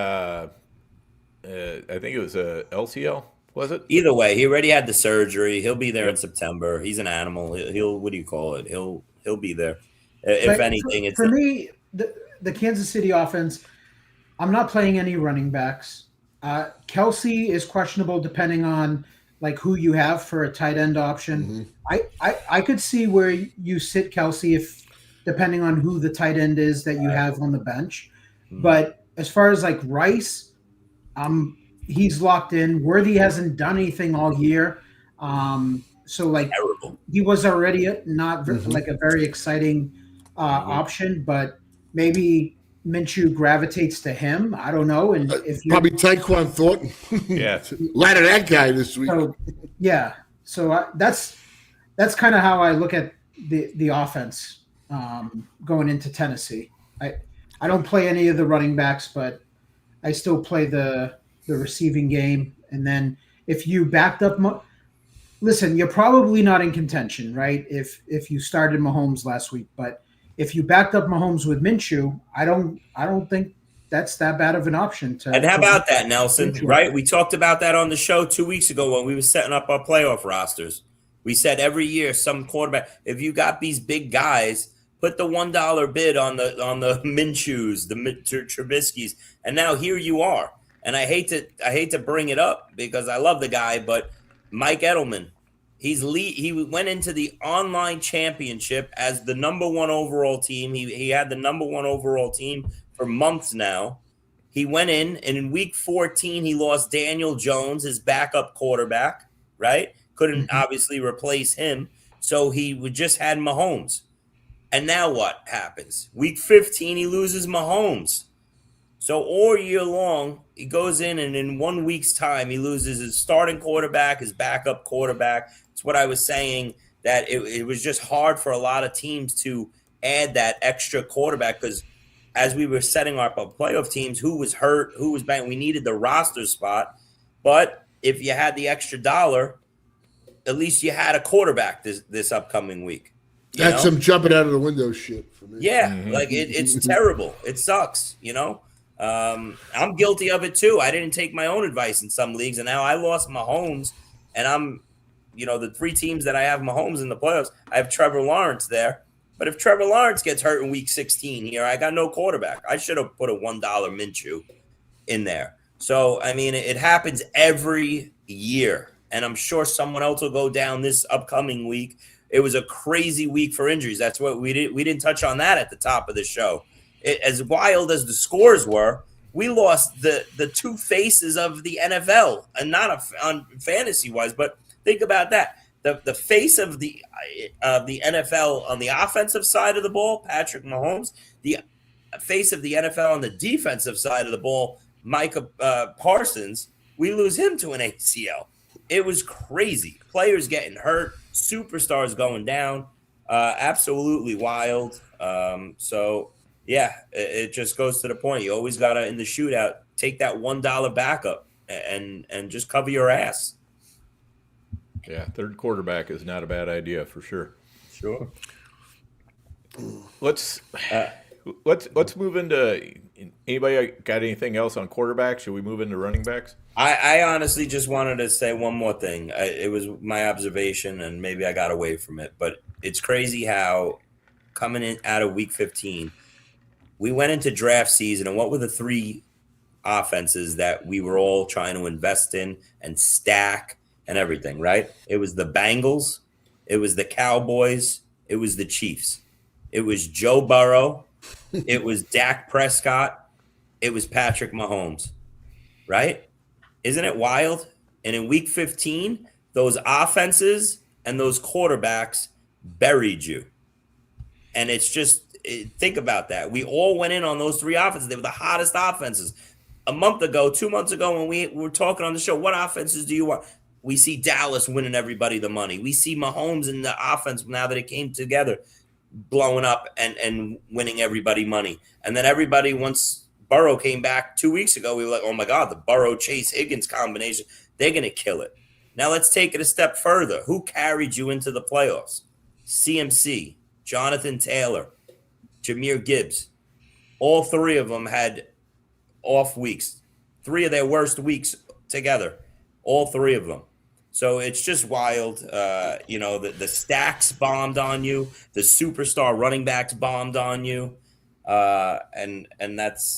I think it was a LCL. Was it? Either way, he already had the surgery. He'll be there in September. He's an animal. He'll what do you call it? He'll be there. If anything, it's for me. The Kansas City offense. I'm not playing any running backs. Kelsey is questionable depending on like who you have for a tight end option. I could see where you sit Kelsey if depending on who the tight end is that you have on the bench. But as far as like Rice, he's locked in. Worthy hasn't done anything all year. So like he was already not like a very exciting option, but maybe Minshew gravitates to him. I don't know. And if probably Tyquan Thornton, ladder that guy this week. So that's kind of how I look at the offense going into Tennessee. I don't play any of the running backs, but I still play the receiving game. And then if you backed up, listen, you're probably not in contention, right? If you started Mahomes last week, but if you backed up Mahomes with Minshew, I don't think that's that bad of an option. And how about that, Nelson? Minshew. Right? We talked about that on the show 2 weeks ago when we were setting up our playoff rosters. We said every year some quarterback, if you got these big guys, put the $1 bid on the Minshews, the Trubisky's, and now here you are. And I hate to bring it up because I love the guy, but Mike Edelman. He went into the online championship as the number 1 overall team. He had the number 1 overall team for months now. He went in, and in week 14, he lost Daniel Jones, his backup quarterback, right? Couldn't obviously replace him. So he just had Mahomes. And now what happens? Week 15, he loses Mahomes. So all year long, he goes in, and in 1 week's time, he loses his starting quarterback, his backup quarterback. It's what I was saying, that it was just hard for a lot of teams to add that extra quarterback because as we were setting up our playoff teams, who was hurt, who was bad, we needed the roster spot. But if you had the extra dollar, at least you had a quarterback this upcoming week. That's some jumping out of the window shit for me. Yeah, like it's terrible. It sucks, I'm guilty of it too. I didn't take my own advice in some leagues, and now I lost Mahomes, and I'm, the 3 teams that I have Mahomes in the playoffs, I have Trevor Lawrence there. But if Trevor Lawrence gets hurt in week 16 here, I got no quarterback. I should have put a $1 Minshew in there. So, I mean, it happens every year, and I'm sure someone else will go down this upcoming week. It was a crazy week for injuries. That's what we didn't touch on that at the top of the show. As wild as the scores were, we lost the two faces of the NFL, and not on fantasy wise, but think about that. The face of the NFL on the offensive side of the ball, Patrick Mahomes. The face of the NFL on the defensive side of the ball, Micah Parsons. We lose him to an ACL. It was crazy. Players getting hurt, superstars going down. Absolutely wild. So yeah, it just goes to the point. You always gotta, in the shootout, take that $1 backup and just cover your ass. Yeah, third quarterback is not a bad idea for sure. Sure. Let's move into. Anybody got anything else on quarterback? Should we move into running backs? I honestly just wanted to say one more thing. It was my observation, and maybe I got away from it, but it's crazy how coming in out of week 15, we went into draft season, and what were the three offenses that we were all trying to invest in and stack and everything, right? It was the Bengals, it was the Cowboys, it was the Chiefs. It was Joe Burrow, it was Dak Prescott, it was Patrick Mahomes, right? Isn't it wild? And in week 15, those offenses and those quarterbacks buried you. And it's just, think about that. We all went in on those three offenses. They were the hottest offenses. A month ago, 2 months ago, when we were talking on the show, what offenses do you want? We see Dallas winning everybody the money. We see Mahomes in the offense, now that it came together, blowing up and winning everybody money. And then everybody, once Burrow came back 2 weeks ago, we were like, oh my God, the Burrow-Chase-Higgins combination, they're going to kill it. Now let's take it a step further. Who carried you into the playoffs? CMC, Jonathan Taylor, Jahmyr Gibbs. All three of them had off weeks. Three of their worst weeks together. All three of them. So it's just wild. The stacks bombed on you. The superstar running backs bombed on you. And that's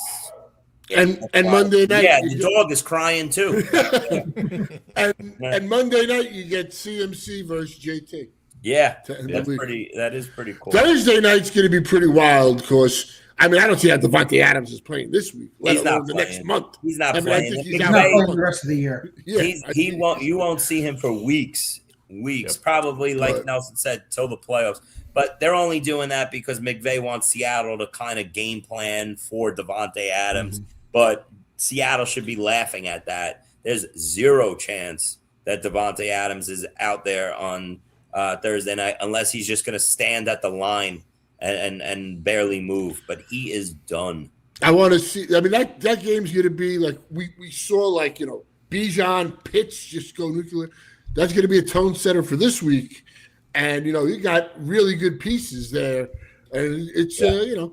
Monday night. Yeah, the dog is crying too. and Monday night you get CMC versus JT. Yeah, that is pretty cool. Thursday night's going to be pretty wild because I don't see how Devontae Adams is playing this week. He's not the playing. next month. He's not playing. He's not playing the rest of the year. Yeah, You won't see him for weeks. Yep. Probably, like Nelson said, till the playoffs. But they're only doing that because McVay wants Seattle to kind of game plan for Devontae Adams. Mm-hmm. But Seattle should be laughing at that. There's zero chance that Devontae Adams is out there on Thursday night unless he's just going to stand at the line and barely move. But he is done. I want to see. That game's going to be like we saw, Bijan, Pitts just go nuclear. That's going to be a tone setter for this week. And, you got really good pieces there. And it's,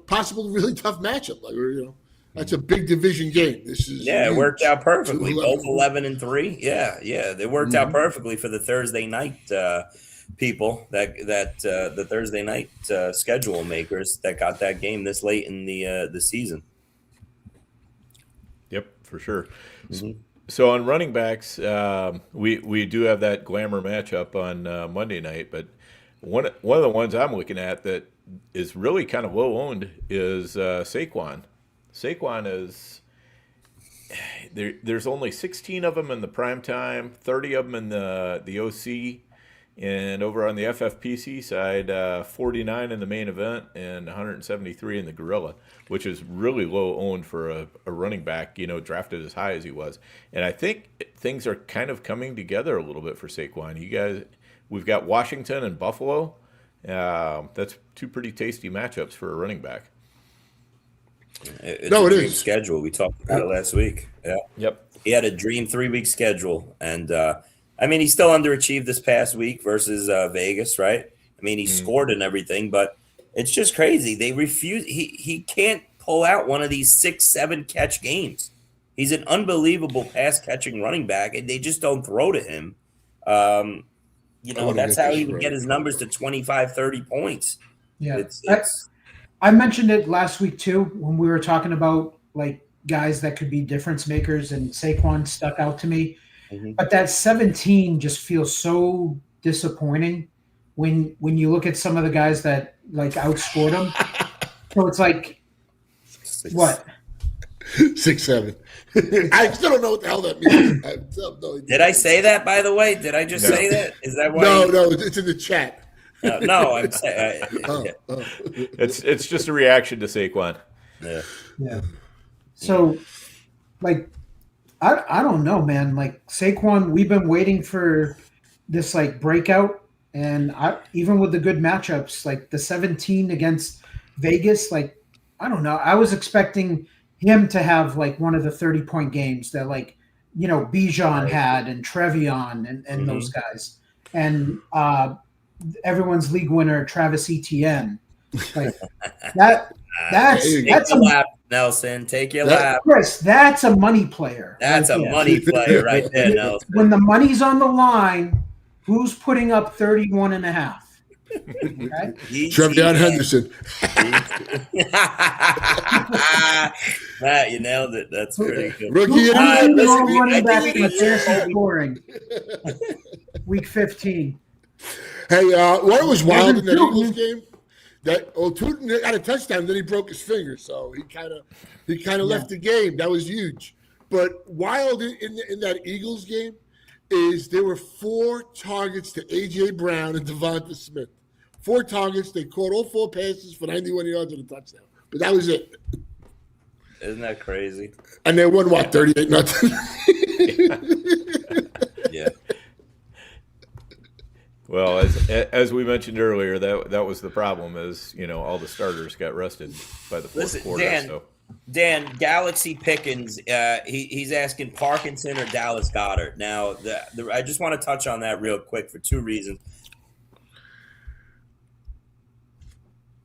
possible really tough matchup. That's a big division game. It worked out perfectly. Both 11-3. Yeah. They worked out perfectly for the Thursday night people, that the Thursday night schedule makers that got that game this late in the season. Yep, for sure. Mm-hmm. So on running backs, we do have that glamour matchup on Monday night, but one of the ones I'm looking at that is really kind of low owned is Saquon. Saquon is there's only 16 of them in the prime time, 30 of them in the OC, and over on the FFPC side, 49 in the main event and 173 in the Gorilla, which is really low owned for a running back, drafted as high as he was. And I think things are kind of coming together a little bit for Saquon. You guys, we've got Washington and Buffalo. That's two pretty tasty matchups for a running back. It's a dream schedule. We talked about it last week. Yeah. Yep. He had a dream 3-week schedule, and he still underachieved this past week versus Vegas, right? He scored and everything, but it's just crazy. They refuse. He can't pull out one of these 6-7 catch games. He's an unbelievable pass catching running back, and they just don't throw to him. That's how he would get his numbers to 25, 30 points. Yeah. I mentioned it last week too when we were talking about guys that could be difference makers, and Saquon stuck out to me. Mm-hmm. But that 17 just feels so disappointing when you look at some of the guys that outscored him. So it's like, what? 6'7". I still don't know what the hell that means. I still have no idea. Did I say that, by the way? Did I just say that? Is that why? No, it's in the chat. No, I'm saying. It's just a reaction to Saquon. Yeah. So, like, I don't know, man. Like Saquon, we've been waiting for this like breakout, and even with the good matchups, like the 17 against Vegas, like I don't know. I was expecting him to have like one of the 30-point games that like Bijan had and Trevion and those guys, and everyone's league winner Travis Etienne, like that. That's a lap, Nelson. Take your lap, Chris. That's a money player. That's a money player right there, Nelson. When the money's on the line, who's putting up 31.5? Okay? Trevion Henderson. Matt, you nailed it. That's pretty good. Rookie running back in the fantasy scoring. Week 15. Hey, what was wild in that Eagles game? That Tootin got a touchdown, then he broke his finger, so he kind of left the game. That was huge. But wild in that Eagles game is there were 4 targets to A.J. Brown and Devonta Smith. 4 targets. They caught all 4 passes for 91 yards and a touchdown. But that was it. Isn't that crazy? And they won, 38-0? Yeah. Well, as we mentioned earlier, that was the problem. Is all the starters got rested by the fourth quarter. Dan, Galaxy Pickens, he's asking Parkinson or Dallas Goedert. Now, I just want to touch on that real quick for 2 reasons.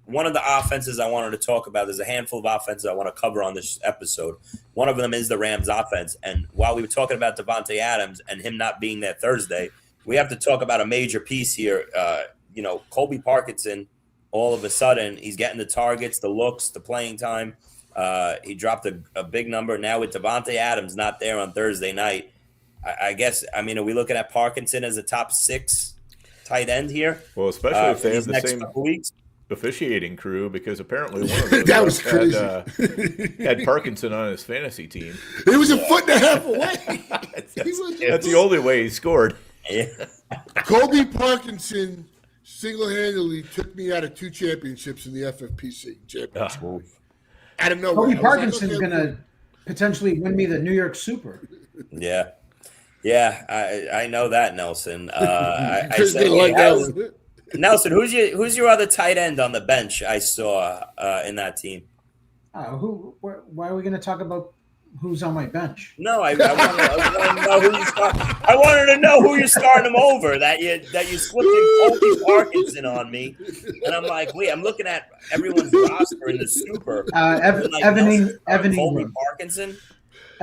One of the offenses I wanted to talk about, there's a handful of offenses I want to cover on this episode. One of them is the Rams offense. And while we were talking about Davante Adams and him not being there Thursday, we have to talk about a major piece here. Colby Parkinson, all of a sudden, he's getting the targets, the looks, the playing time. He dropped a big number. Now with Davante Adams not there on Thursday night, I guess, are we looking at Parkinson as a top 6 tight end here? Well, especially if they have the same weeks. Officiating crew, because apparently one of them that was crazy. Had Parkinson on his fantasy team. He was a foot and a half away. That's the only way he scored. Yeah. Colby Parkinson single-handedly took me out of 2 championships in the FFPC championship. Out of nowhere. Colby Parkinson's going to potentially win me the New York Super. Yeah. Yeah, I know that, Nelson. Nelson, who's your other tight end on the bench I saw in that team? Why are we going to talk about who's on my bench? No, I wanted to know who you start. I wanted to know who you're starting him over. That you slipped in Colby Parkinson on me, and I'm like, wait, I'm looking at everyone's roster in the Super. Evan Colby Parkinson.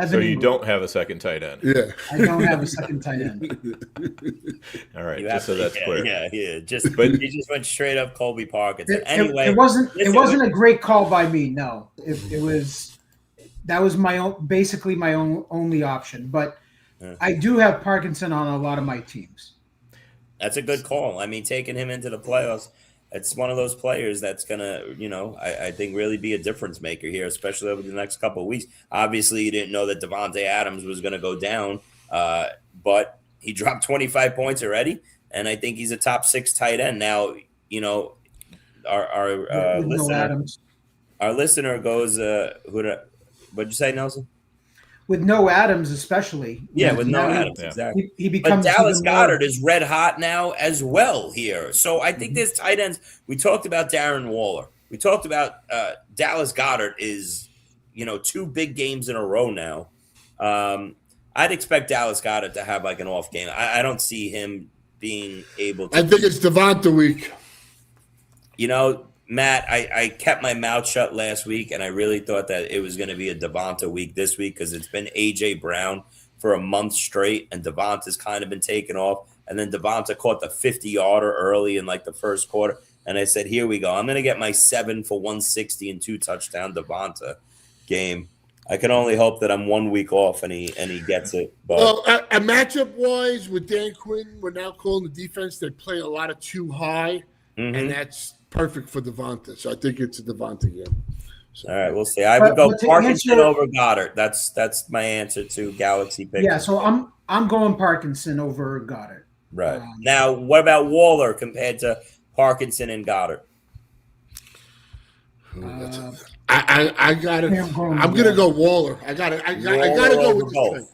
So you don't have a second tight end. Yeah, I don't have a second tight end. All right, just so that's clear. Yeah. You just went straight up Colby Parkinson. Anyway, it wasn't a great call by me. No, that was basically my only option. But I do have Parkinson on a lot of my teams. That's a good call. Taking him into the playoffs, it's one of those players that's going to, I think really be a difference maker here, especially over the next couple of weeks. Obviously, you didn't know that Davante Adams was going to go down, but he dropped 25 points already, and I think he's a top 6 tight end. Now, our listener goes, what'd you say, Nelson? With no Adams, especially. Yeah, with no Adams, exactly. He becomes. But Dallas Goedert is red hot now as well here. So I think there's tight ends. We talked about Darren Waller. We talked about Dallas Goedert is, 2 big games in a row now. I'd expect Dallas Goedert to have like an off game. I don't see him being able to. I think it's Devonta week. Matt, I kept my mouth shut last week, and I really thought that it was going to be a Devonta week this week because it's been A.J. Brown for a month straight, and Devonta's kind of been taken off. And then Devonta caught the 50-yarder early in like the first quarter, and I said, here we go. I'm going to get my 7 for 160 and 2 touchdown Devonta game. I can only hope that I'm 1 week off and he gets it. But well, a matchup-wise with Dan Quinn, we're now calling the defense. They play a lot of too high, and that's perfect for Devonta. So I think it's a Devonta game. All right, we'll see. I would go to Parkinson answer- over Goddard. That's my answer to Galaxy pick. Yeah, so I'm going Parkinson over Goddard. Right. Now, what about Waller compared to Parkinson and Goddard? I got it. I'm gonna go Waller. I got it. I gotta go with this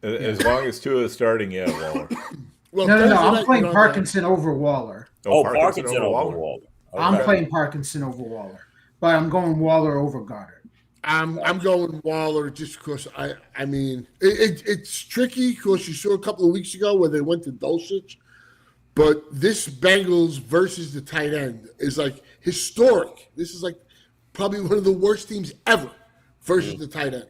thing. As long as Tua is starting, yeah, Waller. Well, No. Thursday I'm night, playing you know, Parkinson over Waller. Parkinson over Waller. I'm Okay. playing Parkinson over Waller, but I'm going Waller over Goddard. I'm going Waller just because I mean it's tricky because you saw a couple of weeks ago where they went to Dulcich, but this Bengals versus the tight end is like historic. This is like probably one of the worst teams ever versus the tight end.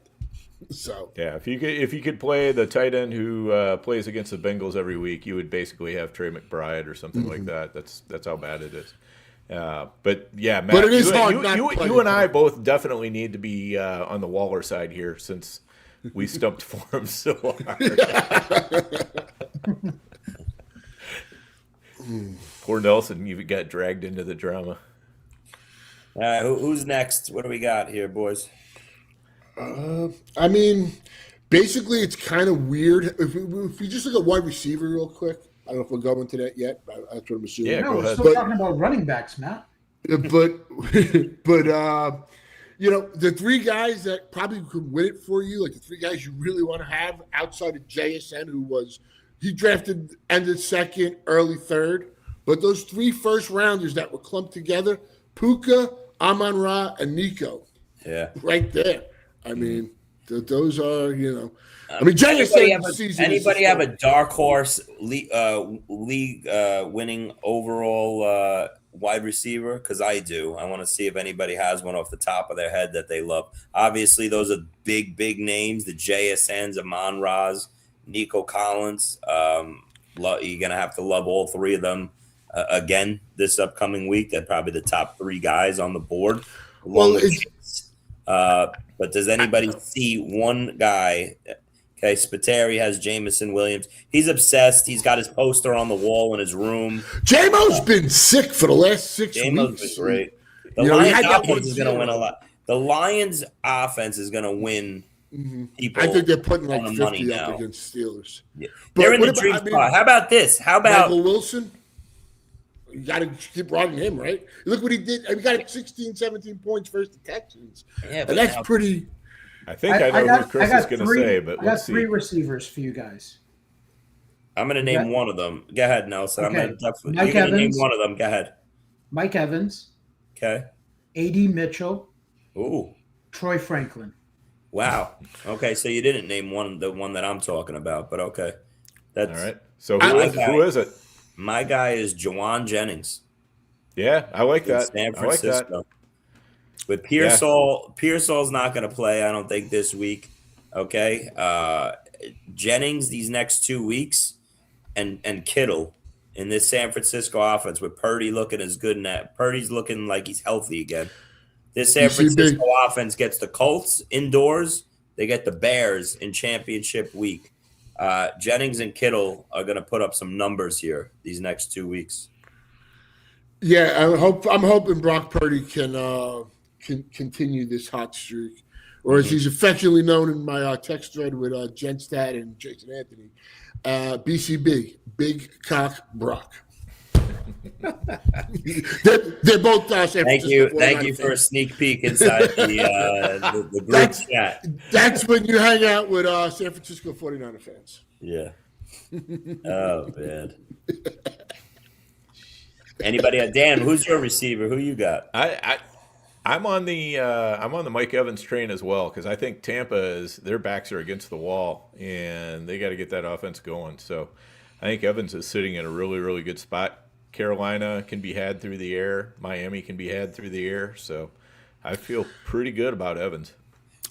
So Yeah, if you could play the tight end who plays against the Bengals every week, you would basically have Trey McBride or something like that. That's how bad it is. But yeah, Matt, But it is hard not to play you and it. I both definitely need to be on the Waller side here since we stumped for him so hard. Poor Nelson, you got dragged into the drama. Who's next? What do we got here, boys? I mean, basically, it's kind of weird. If we just look at wide receiver real quick, I don't know if we'll go into that yet. That's what I'm assuming. Yeah, No, go we're ahead. still talking about running backs, Matt. But you know, the three guys that probably could win it for you, like the three guys you really want to have outside of JSN, he drafted ended second, early third. But those 3 first-rounders that were clumped together, Puka, Amon-Ra, and Nico, Yeah. right there. I mean, those are, you know. I mean, Anybody have a dark horse league winning overall wide receiver? Because I do. I want to see if anybody has one off the top of their head that they love. Obviously, those are big names. The JSNs, Amon Raz, Nico Collins. You're going to have to love all 3 of them again this upcoming week. They're probably the top 3 guys on the board. But does anybody see one guy? Okay, Spiteri has Jamison Williams. He's obsessed. He's got his poster on the wall in his room. J-Mo's been sick for the last 6 J-Mo's weeks. been great. The You know, he Lions had that offense is going to 1-0. win a lot. The Lions offense is going to win people. I think they're putting like on the money 50 up now. against Steelers. Yeah. But They're in what the about- dream I mean, spot. How about this? How about Michael Wilson? You got to keep riding him, right? Look what he did. He got 16, 17 points versus the Texans. Yeah, but and that's now- pretty. I think I know who Chris is going to say, but I got let's see. 3 receivers for you guys. I'm going to name one of them. Go ahead, Nelson. Okay. I'm going to definitely. Mike You're going to name Evans. one of them. Go ahead. Mike Evans, Okay. A.D. Mitchell, Ooh. Troy Franklin. Wow. Okay, so you didn't name the one that I'm talking about, but okay. That's All right. So Okay. who is it? My guy is Jawan Jennings. Yeah, I like in that. San I like that. Francisco. But Pearsall's not going to play, I don't think, this week. Okay. Jennings these next 2 weeks and Kittle in this San Francisco offense with Purdy looking as good net. Purdy's looking like he's healthy again. This San Francisco offense gets the Colts indoors. They get the Bears in championship week. Jennings and Kittle are going to put up some numbers here these next 2 weeks. Yeah, I'm hoping Brock Purdy can continue this hot streak, or as he's affectionately known in my text thread with Jenstat and Jason Anthony, BCB, Big Cock Brock. they're both San Francisco. Thank you for a sneak peek inside the group chat. That's when you hang out with San Francisco 49er fans. Yeah. Oh man. Anybody? Dan, who's your receiver? Who you got? I'm on the Mike Evans train as well because I think their backs are against the wall and they got to get that offense going. So I think Evans is sitting in a really, really good spot. Carolina can be had through the air. Miami can be had through the air. So I feel pretty good about Evans.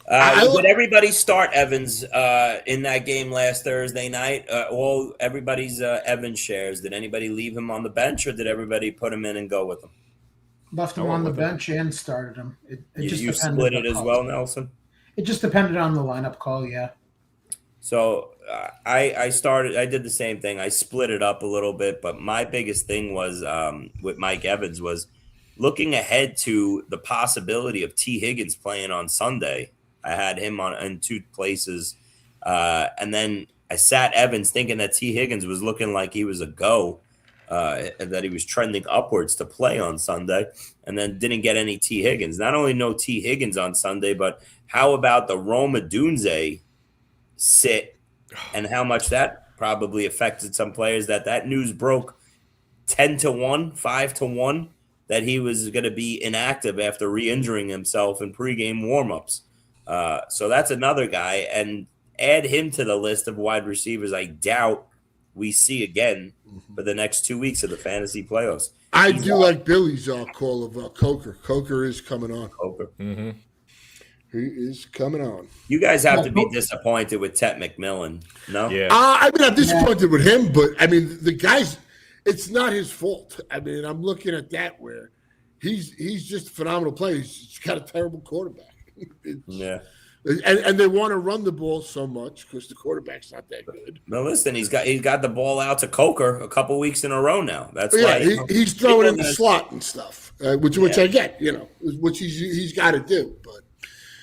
Did everybody start Evans in that game last Thursday night? Everybody's Evans shares. Did anybody leave him on the bench, or did everybody put him in and go with him? Left him on the bench and started him. You split it as well, Nelson? It just depended on the lineup call, yeah. So I did the same thing. I split it up a little bit, but my biggest thing was with Mike Evans was looking ahead to the possibility of T. Higgins playing on Sunday. I had him in 2 places. And then I sat Evans thinking that T. Higgins was looking like he was a go, and that he was trending upwards to play on Sunday, and then didn't get any T. Higgins. Not only no T. Higgins on Sunday, but how about the Roma Dunze sit, and how much that probably affected some players? That news broke 10-1, 5-1, that he was going to be inactive after re-injuring himself in pregame warmups. So that's another guy, and add him to the list of wide receivers I doubt we see again for the next 2 weeks of the fantasy playoffs. I do like Billy's call of Coker. Coker is coming on. Coker. Mm-hmm. He is coming on. You guys have to be disappointed with Tet McMillan, no? Yeah. I mean, I'm disappointed with him, but I mean, the guy's. It's not his fault. I mean, I'm looking at that where he's just a phenomenal player. He's got a terrible quarterback. Yeah. And they want to run the ball so much because the quarterback's not that good. No, listen, he's got the ball out to Coker a couple weeks in a row now. That's Yeah, why he's throwing in the slot and stuff, which I get, which he's got to do. But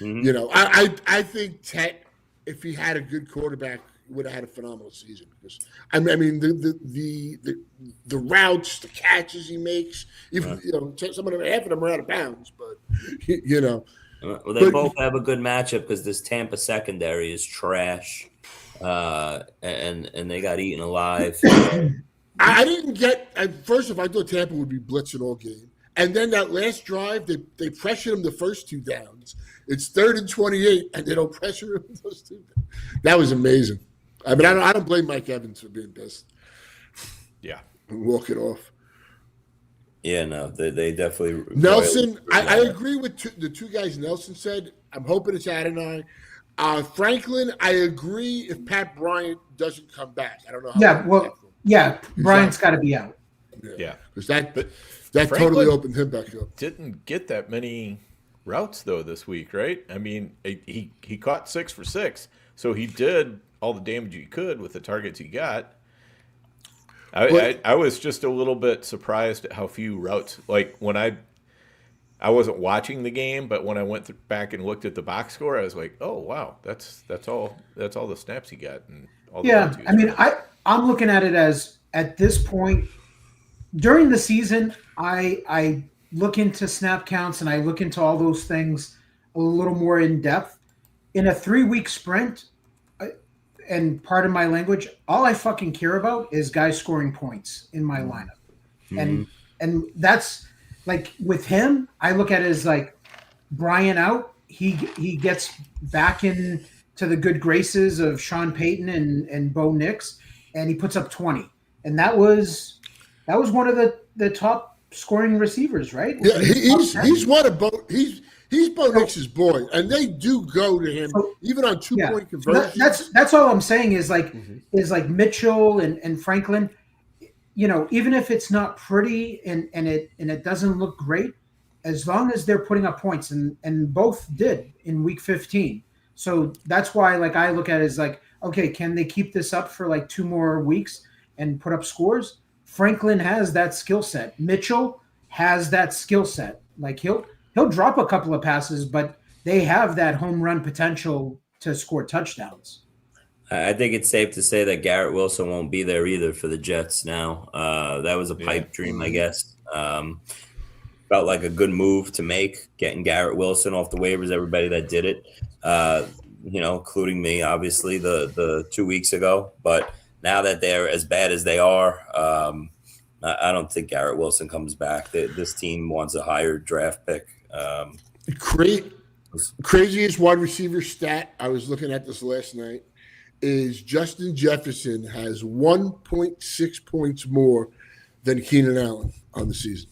I think Tet, if he had a good quarterback, would have had a phenomenal season. Because I mean the routes, the catches he makes, even some of them, half of them are out of bounds, but Well, they both have a good matchup because this Tampa secondary is trash, and they got eaten alive. I didn't get – first off, I thought Tampa would be blitzing all game. And then that last drive, they pressured him the first 2 downs. It's 3rd and 28, and they don't pressure him those 2 downs. That was amazing. I mean, I don't blame Mike Evans for being pissed. Yeah. And walk it off. Yeah, no, they definitely – Nelson, I agree with the 2 guys Nelson said. I'm hoping it's Adonai. Franklin, I agree if Pat Bryant doesn't come back. I don't know how. Bryant's got to be out. Yeah. Because that Franklin totally opened him back up. Didn't get that many routes, though, this week, right? I mean, he caught 6 for 6, so he did all the damage he could with the targets he got. I was just a little bit surprised at how few routes. Like when I wasn't watching the game, but when I went back and looked at the box score, I was like, "Oh wow, that's all the snaps he got." And all the routes he was running. I'm looking at it as at this point during the season, I look into snap counts and I look into all those things a little more in depth. In a 3-week sprint, and pardon my language, all I fucking care about is guys scoring points in my lineup. Mm-hmm. And that's like with him, I look at it as like Brian out. He gets back into the good graces of Sean Payton and Bo Nix, and he puts up 20. And that was one of the top scoring receivers, right? Yeah, he's one of Bo. He's Bo Nix's boy, and they do go to him even on 2-point conversions. That's all I'm saying is like Mitchell and Franklin. Even if it's not pretty and it doesn't look great, as long as they're putting up points, and both did in week 15. So that's why I look at it as like, okay, can they keep this up for like 2 more weeks and put up scores? Franklin has that skill set. Mitchell has that skill set. Like he'll drop a couple of passes, but they have that home run potential to score touchdowns. I think it's safe to say that Garrett Wilson won't be there either for the Jets now. That was a pipe dream, I guess. Felt like a good move to make, getting Garrett Wilson off the waivers, everybody that did it, including me, obviously, the 2 weeks ago. But now that they're as bad as they are, I don't think Garrett Wilson comes back. This team wants a higher draft pick. Craziest wide receiver stat, I was looking at this last night, is Justin Jefferson has 1.6 points more than Keenan Allen on the season.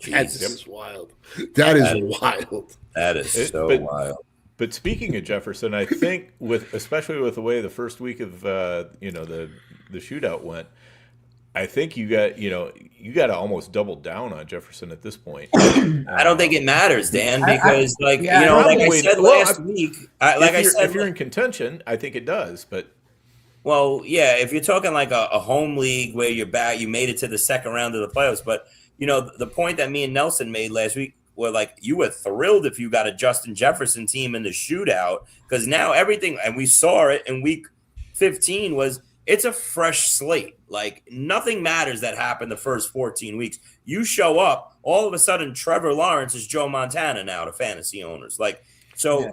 That's wild. That is wild. That is wild. But speaking of Jefferson, I think especially with the way the first week of the shootout went, I think you got to almost double down on Jefferson at this point. I don't think it matters, Dan, because like I said last week, if you're in contention, I think it does. But if you're talking like a home league where you're back, you made it to the second round of the playoffs, but the point that me and Nelson made last week were like, you were thrilled if you got a Justin Jefferson team in the shootout, because now everything, and we saw it in week 15, was it's a fresh slate. Like, nothing matters that happened the first 14 weeks. You show up, all of a sudden Trevor Lawrence is Joe Montana now to fantasy owners. Like, so,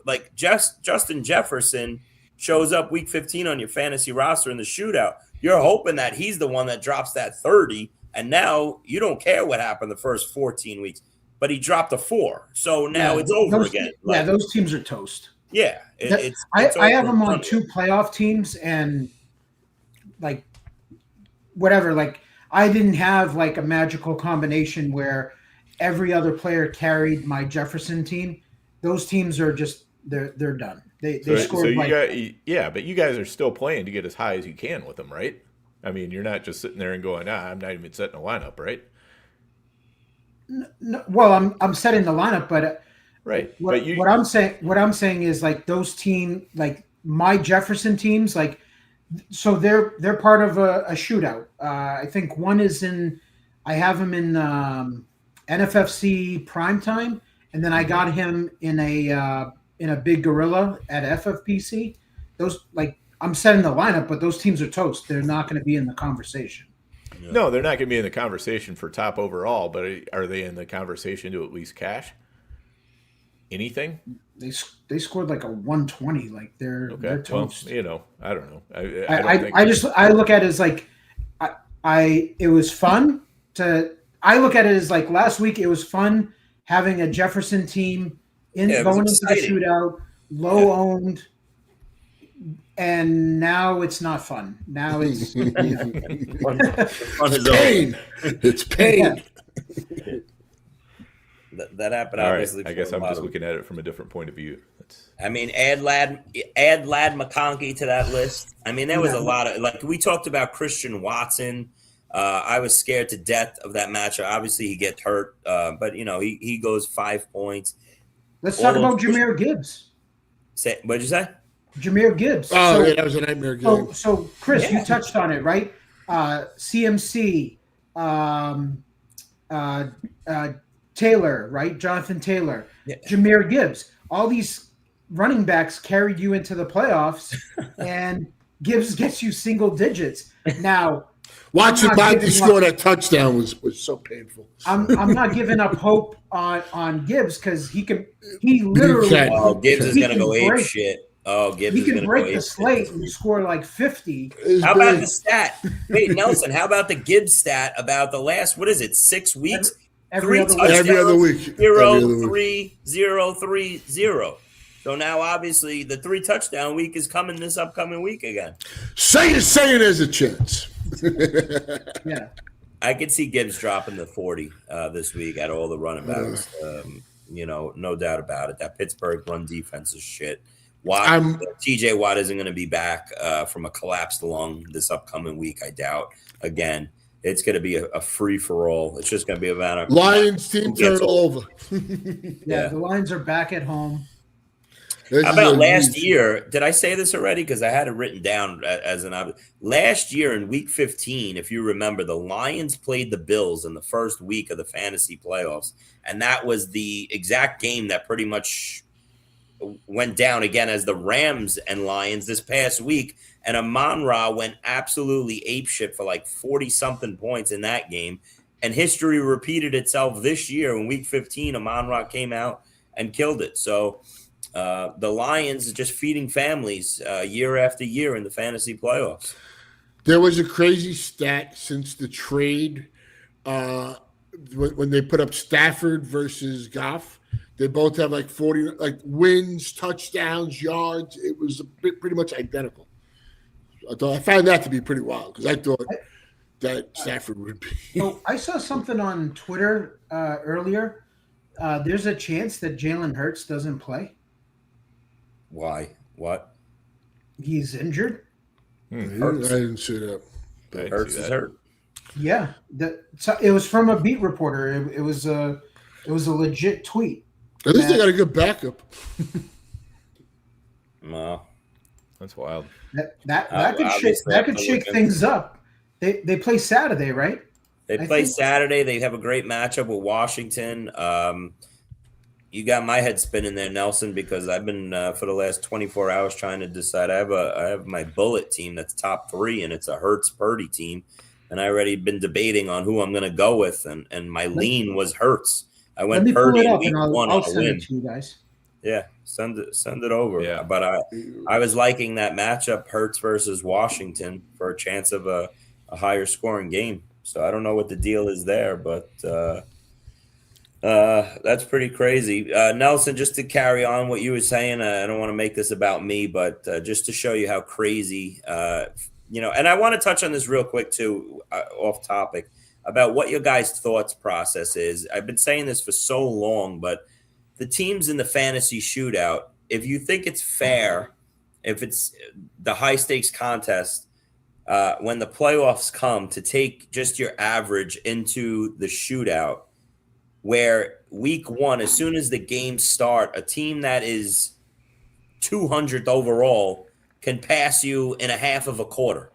like Justin Jefferson shows up week 15 on your fantasy roster in the shootout. You're hoping that he's the one that drops that 30, and now you don't care what happened the first 14 weeks. But he dropped a 4, so now it's over again. Like, those teams are toast. Yeah, I have them on 2 playoff teams, and like whatever. Like, I didn't have like a magical combination where every other player carried my Jefferson team. Those teams are just they're done. They scored but you guys are still playing to get as high as you can with them, right? I mean, you're not just sitting there and going, I'm not even setting a lineup, right? No, well, I'm setting the lineup, but right. What I'm saying is, like, those team, like my Jefferson teams, like, so they're part of a shootout. I think one is I have him in NFFC primetime, and then I got him in a big gorilla at FFPC. Those, like, I'm setting the lineup, but those teams are toast. They're not going to be in the conversation. No, they're not going to be in the conversation for top overall, but are they in the conversation to at least cash? Anything? They scored like a 120. Like, they're toast. Well, I don't know. I look at it as like it was fun to. I look at it as like last week. It was fun having a Jefferson team going into the shootout, low owned. And now it's not fun. Now it's pain. It's pain. That happened. All obviously. Right. I guess I'm just looking at it from a different point of view. I mean, add Lad McConkey to that list. I mean, there was a lot of, like, we talked about Christian Watson. I was scared to death of that matchup. Obviously, he gets hurt, but he goes 5 points. Let's talk about Jahmyr Gibbs. What'd you say? Jahmyr Gibbs. That was a nightmare game. So Chris, you touched on it, right? CMC, Taylor, right? Jonathan Taylor, Jahmyr Gibbs. All these running backs carried you into the playoffs, and Gibbs gets you single digits. Now, watching Monty score that touchdown was so painful. I'm not giving up hope on Gibbs, because he literally. Gibbs is going to go ape shit. Oh, Gibbs he can break the slate and score like 50. How about the stat? Wait, Nelson, how about the Gibbs stat about the last, 6 weeks? Every other week. 0, 3, 0, 3, 0. So now, obviously, the 3 touchdown week is coming this upcoming week again. Say there's a chance. Yeah. I could see Gibbs dropping the 40 this week at all the running backs. No doubt about it. That Pittsburgh run defense is shit. TJ Watt isn't going to be back from a collapsed lung this upcoming week, I doubt. Again, it's going to be a free-for-all. It's just going to be a matter of Lions team turn over. Yeah, the Lions are back at home. How about last year? Did I say this already? Because I had it written down as an last year in week 15, if you remember, the Lions played the Bills in the first week of the fantasy playoffs. And that was the exact game that pretty much went down again as the Rams and Lions this past week. And Amon-Ra went absolutely apeshit for like 40-something points in that game. And history repeated itself this year. In week 15, Amon-Ra came out and killed it. So the Lions are just feeding families year after year in the fantasy playoffs. There was a crazy stat since the trade when they put up Stafford versus Goff. They both have like 40 wins, touchdowns, yards. It was pretty much identical. I found that to be pretty wild, because I thought that Stafford would be. So I saw something on Twitter earlier. There's a chance that Jalen Hurts doesn't play. Why? What? He's injured. I didn't see that. Hurts is hurt. Yeah, it was from a beat reporter. It was a legit tweet. At least they got a good backup. No, that's wild. That could shake things up. They play Saturday, right? They play Saturday. They have a great matchup with Washington. You got my head spinning there, Nelson, because I've been for the last 24 hours trying to decide. I have my bullet team that's top 3, and it's a Hurts Purdy team, and I already been debating on who I'm going to go with, and my lean was Hurts. I went Purdy in week 1 I'll on a send win. it to you guys. Yeah, send it over. Yeah. But I was liking that matchup, Hurts versus Washington, for a chance of a higher scoring game. So I don't know what the deal is there, but that's pretty crazy. Nelson, just to carry on what you were saying, I don't want to make this about me, but just to show you how crazy, and I want to touch on this real quick too, off topic, about what your guys' thoughts process is. I've been saying this for so long, but the teams in the fantasy shootout, if you think it's fair, if it's the high stakes contest, when the playoffs come, to take just your average into the shootout, where week 1, as soon as the games start, a team that is 200th overall can pass you in a half of a quarter.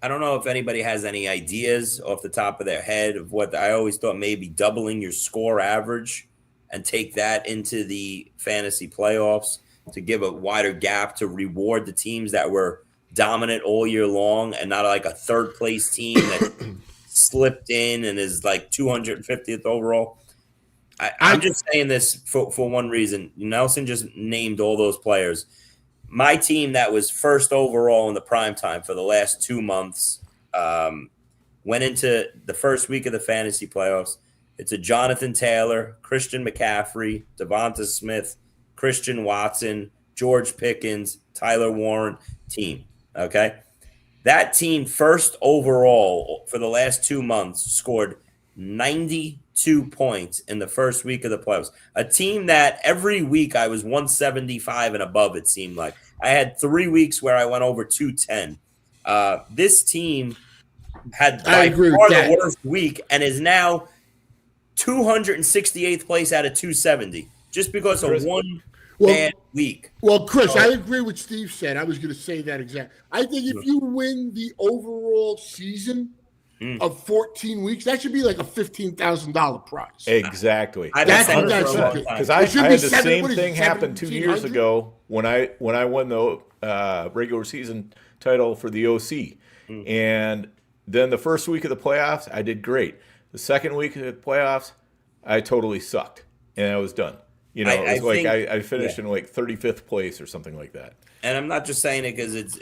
I don't know if anybody has any ideas off the top of their head of what I always thought, maybe doubling your score average and take that into the fantasy playoffs to give a wider gap to reward the teams that were dominant all year long, and not like a third place team that slipped in and is like 250th overall. I'm just saying this for one reason. Nelson just named all those players. My team that was first overall in the prime time for the last 2 months went into the first week of the fantasy playoffs. It's a Jonathan Taylor, Christian McCaffrey, Devonta Smith, Christian Watson, George Pickens, Tyler Warren team. Okay. That team first overall for the last 2 months scored 92 points in the first week of the playoffs. A team that every week I was 175 and above, it seemed like. I had 3 weeks where I went over 210. This team had by far the worst week and is now 268th place out of 270 just because of one bad week. Well, Chris, I agree with Steve said. I was going to say that exact. I think if you win the overall season of 14 weeks, that should be like a $15,000 prize. Exactly. Because I had the same thing happen 2 years ago when I won the regular season title for the OC. And then the first week of the playoffs, I did great. The second week of the playoffs, I totally sucked, and I was done. I finished in like 35th place or something like that. And I'm not just saying it because it's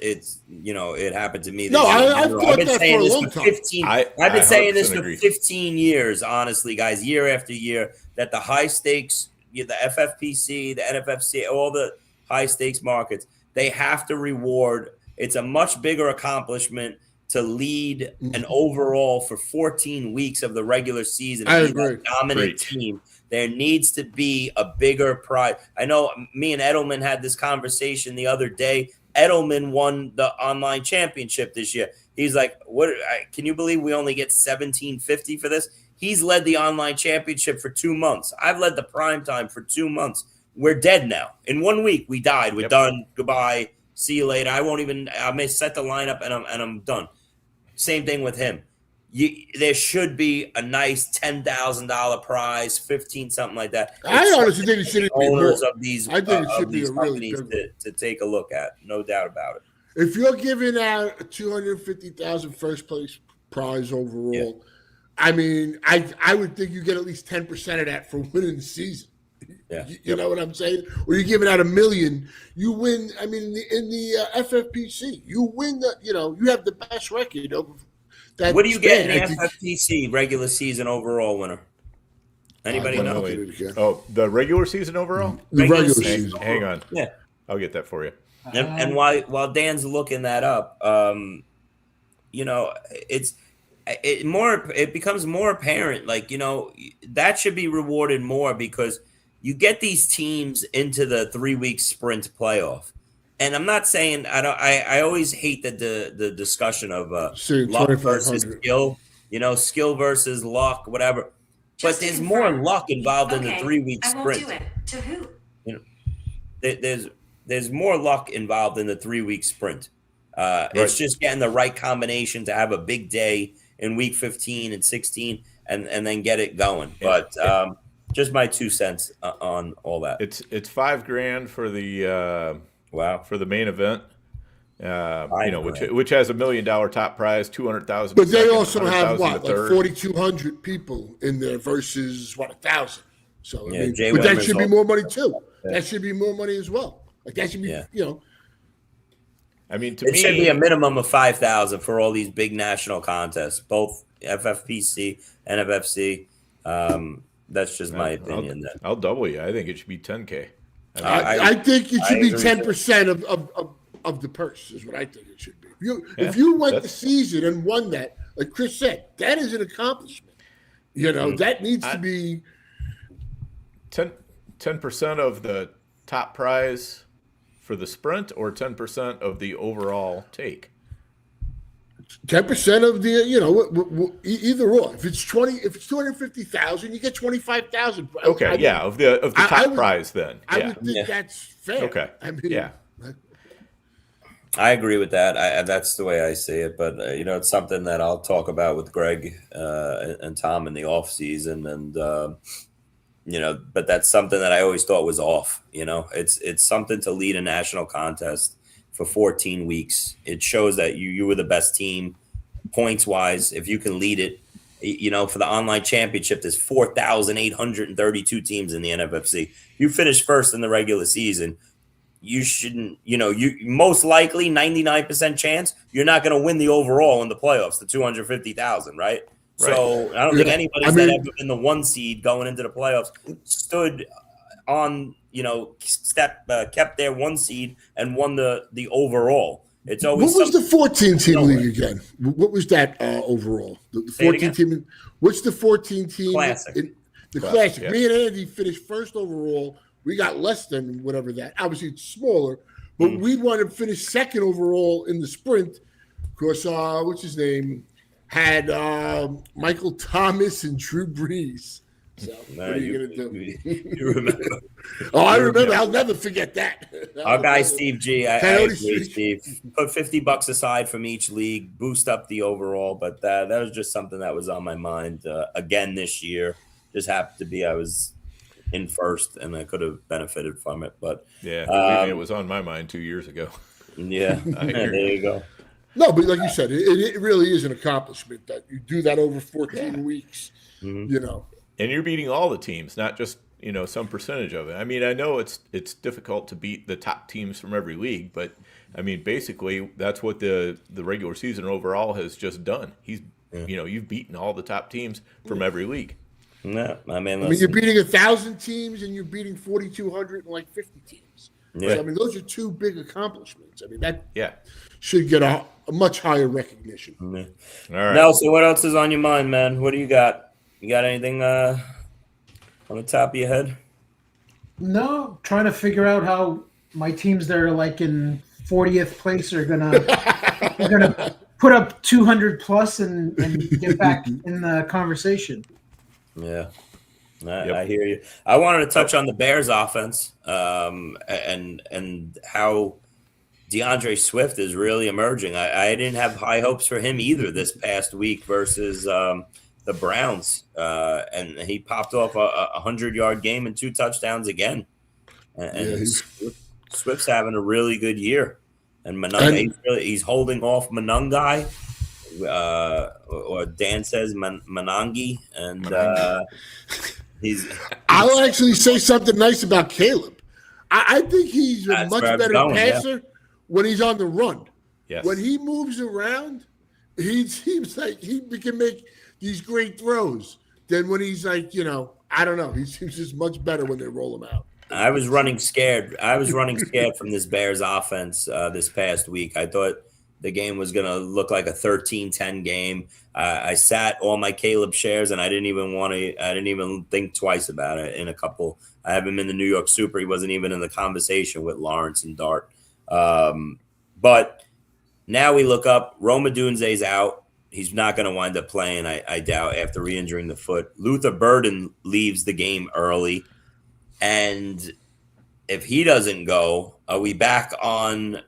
it happened to me. No, I've been saying this for 15. I've been saying this for 15 years, honestly, guys, year after year, that the high stakes, the FFPC, the NFFC, all the high stakes markets, they have to reward. It's a much bigger accomplishment to lead an overall for 14 weeks of the regular season. I agree. Dominant team. There needs to be a bigger prize. I know me and Edelman had this conversation the other day. Edelman won the online championship this year. He's like, "What? Can you believe we only get $17.50 for this?" He's led the online championship for 2 months. I've led the prime time for 2 months. We're dead now. In 1 week, we died. We're done. Goodbye. See you later. I may set the lineup and I'm done. Same thing with him. There should be a nice $10,000 prize, 15 something like that. I honestly think it should be owners more. of these. I think it should be a companies really to take a look at, no doubt about it. If you're giving out a $250,000 first place prize overall, I mean, I would think you get at least 10% of that for winning the season. Yeah, you know what I'm saying? Or you're giving out $1 million, you win. I mean, in the FFPC, you win the. You have the best record of. What do you get in the FFPC regular season overall winner? Anybody know? Oh, the regular season overall? The regular season. Hang on. Yeah. I'll get that for you. And while Dan's looking that up, it becomes more apparent. Like, that should be rewarded more because you get these teams into the 3-week sprint playoff. And I'm not saying I always hate the discussion of luck versus skill, skill versus luck, whatever. But there's more luck involved in the 3-week sprint. I won't do it. To who? There's more luck involved in the 3-week sprint. It's just getting the right combination to have a big day in week 15 and 16 and then get it going. But just my 2 cents on all that. It's $5,000 for the for the main event. Which has $1 million top prize, 200,000. But they also have like 4,200 people in there versus 1,000. So but that should be more money too. Yeah. That should be more money as well. Like that should be, I mean, it should be a minimum of 5,000 for all these big national contests, both FFPC and FFC. That's just my opinion. I'll double you. I think it should be 10K. I think it should be 10% of the purse is what I think it should be. If you went the season and won that, like Chris said, that is an accomplishment. That needs to be 10% of the top prize for the sprint, or 10% of the overall take. 10% of the either or. If it's 250,000, you get 25,000. Okay, of the top prize then. I would think that's fair. Okay. I agree with that. That's the way I see it. But it's something that I'll talk about with Greg and Tom in the off season, and but that's something that I always thought was off. It's something to lead a national contest for 14 weeks. It shows that you were the best team points wise. If you can lead it, for the online championship, there's 4,832 teams in the NFFC. You finish first in the regular season, you shouldn't, you most likely 99% chance you're not going to win the overall in the playoffs, the 250,000, right? So I don't think anybody's ever been the 1 seed going into the playoffs stood on, kept their 1 seed and won the overall. It's always what was the 14-team league again? What was that overall? The 14 team. What's the 14 team? Classic. The Classic. Yeah. Me and Andy finished first overall. We got less than whatever that. Obviously, it's smaller, but we wanted to finish second overall in the sprint because what's his name had Michael Thomas and Drew Brees. So what are you gonna do? You remember? I remember. I'll never forget that. Our guy Steve G. I agree, Steve. Put $50 aside from each league, boost up the overall. But that was just something that was on my mind again this year. Just happened to be I was in first, and I could have benefited from it. But it was on my mind 2 years ago. Yeah, there you go. No, but like you said, it really is an accomplishment that you do that over 14 weeks. Mm-hmm. And you're beating all the teams, not just some percentage of it. I mean, I know it's difficult to beat the top teams from every league, but I mean, basically that's what the regular season overall has just done. You've beaten all the top teams from every league. No, I mean you're beating 1,000 teams and you're beating 4,200 and like 50 teams. Yeah. So, I mean, those are two big accomplishments. I mean, that should get a much higher recognition. Yeah. All right. Nelson, what else is on your mind, man? What do you got? You got anything on the top of your head? No, trying to figure out how my teams that are like in 40th place are gonna put up 200 plus and get back in the conversation. Yeah. I hear you. I wanted to touch on the Bears offense and how DeAndre Swift is really emerging. I didn't have high hopes for him either this past week versus the Browns. And he popped off a 100-yard game and 2 touchdowns again. And Swift's having a really good year. And Monungai, he's holding off Monungai. Or Dan says Monangi, and I'll actually say something nice about Caleb. I think he's a much better passer when he's on the run. Yes. When he moves around, he seems like he can make these great throws than when he's like, I don't know. He seems just much better when they roll him out. I was running scared from this Bears offense this past week. I thought the game was going to look like a 13-10 game. I sat all my Caleb shares, and I didn't even think twice about it in a couple. I have him in the New York Super. He wasn't even in the conversation with Lawrence and Dart. But now we look up. Rome Odunze's out. He's not going to wind up playing, I doubt, after re-injuring the foot. Luther Burden leaves the game early. And if he doesn't go, are we back on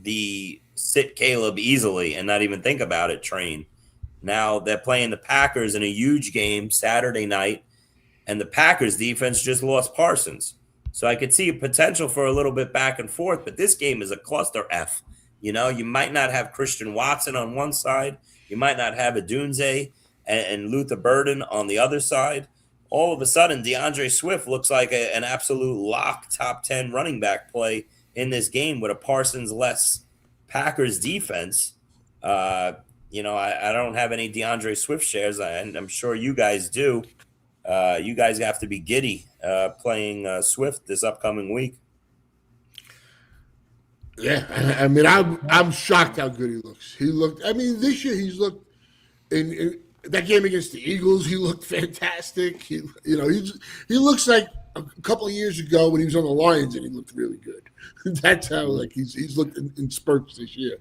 the sit Caleb easily and not even think about it, train. Now they're playing the Packers in a huge game Saturday night, and the Packers defense just lost Parsons. So I could see a potential for a little bit back and forth, but this game is a cluster F. You know, you might not have Christian Watson on one side. You might not have Adunze and Luther Burden on the other side. All of a sudden, DeAndre Swift looks like an absolute lock top 10 running back play in this game with a Parsons-less Packers defense. You know, I don't have any DeAndre Swift shares, and I'm sure you guys do. You guys have to be giddy playing Swift this upcoming week. Yeah, I mean, I'm shocked how good he looks. He looked. I mean, this year he's looked in that game against the Eagles. He looked fantastic. He looks like a couple of years ago when he was on the Lions, and he looked really good. That's how he's looked in spurts this year.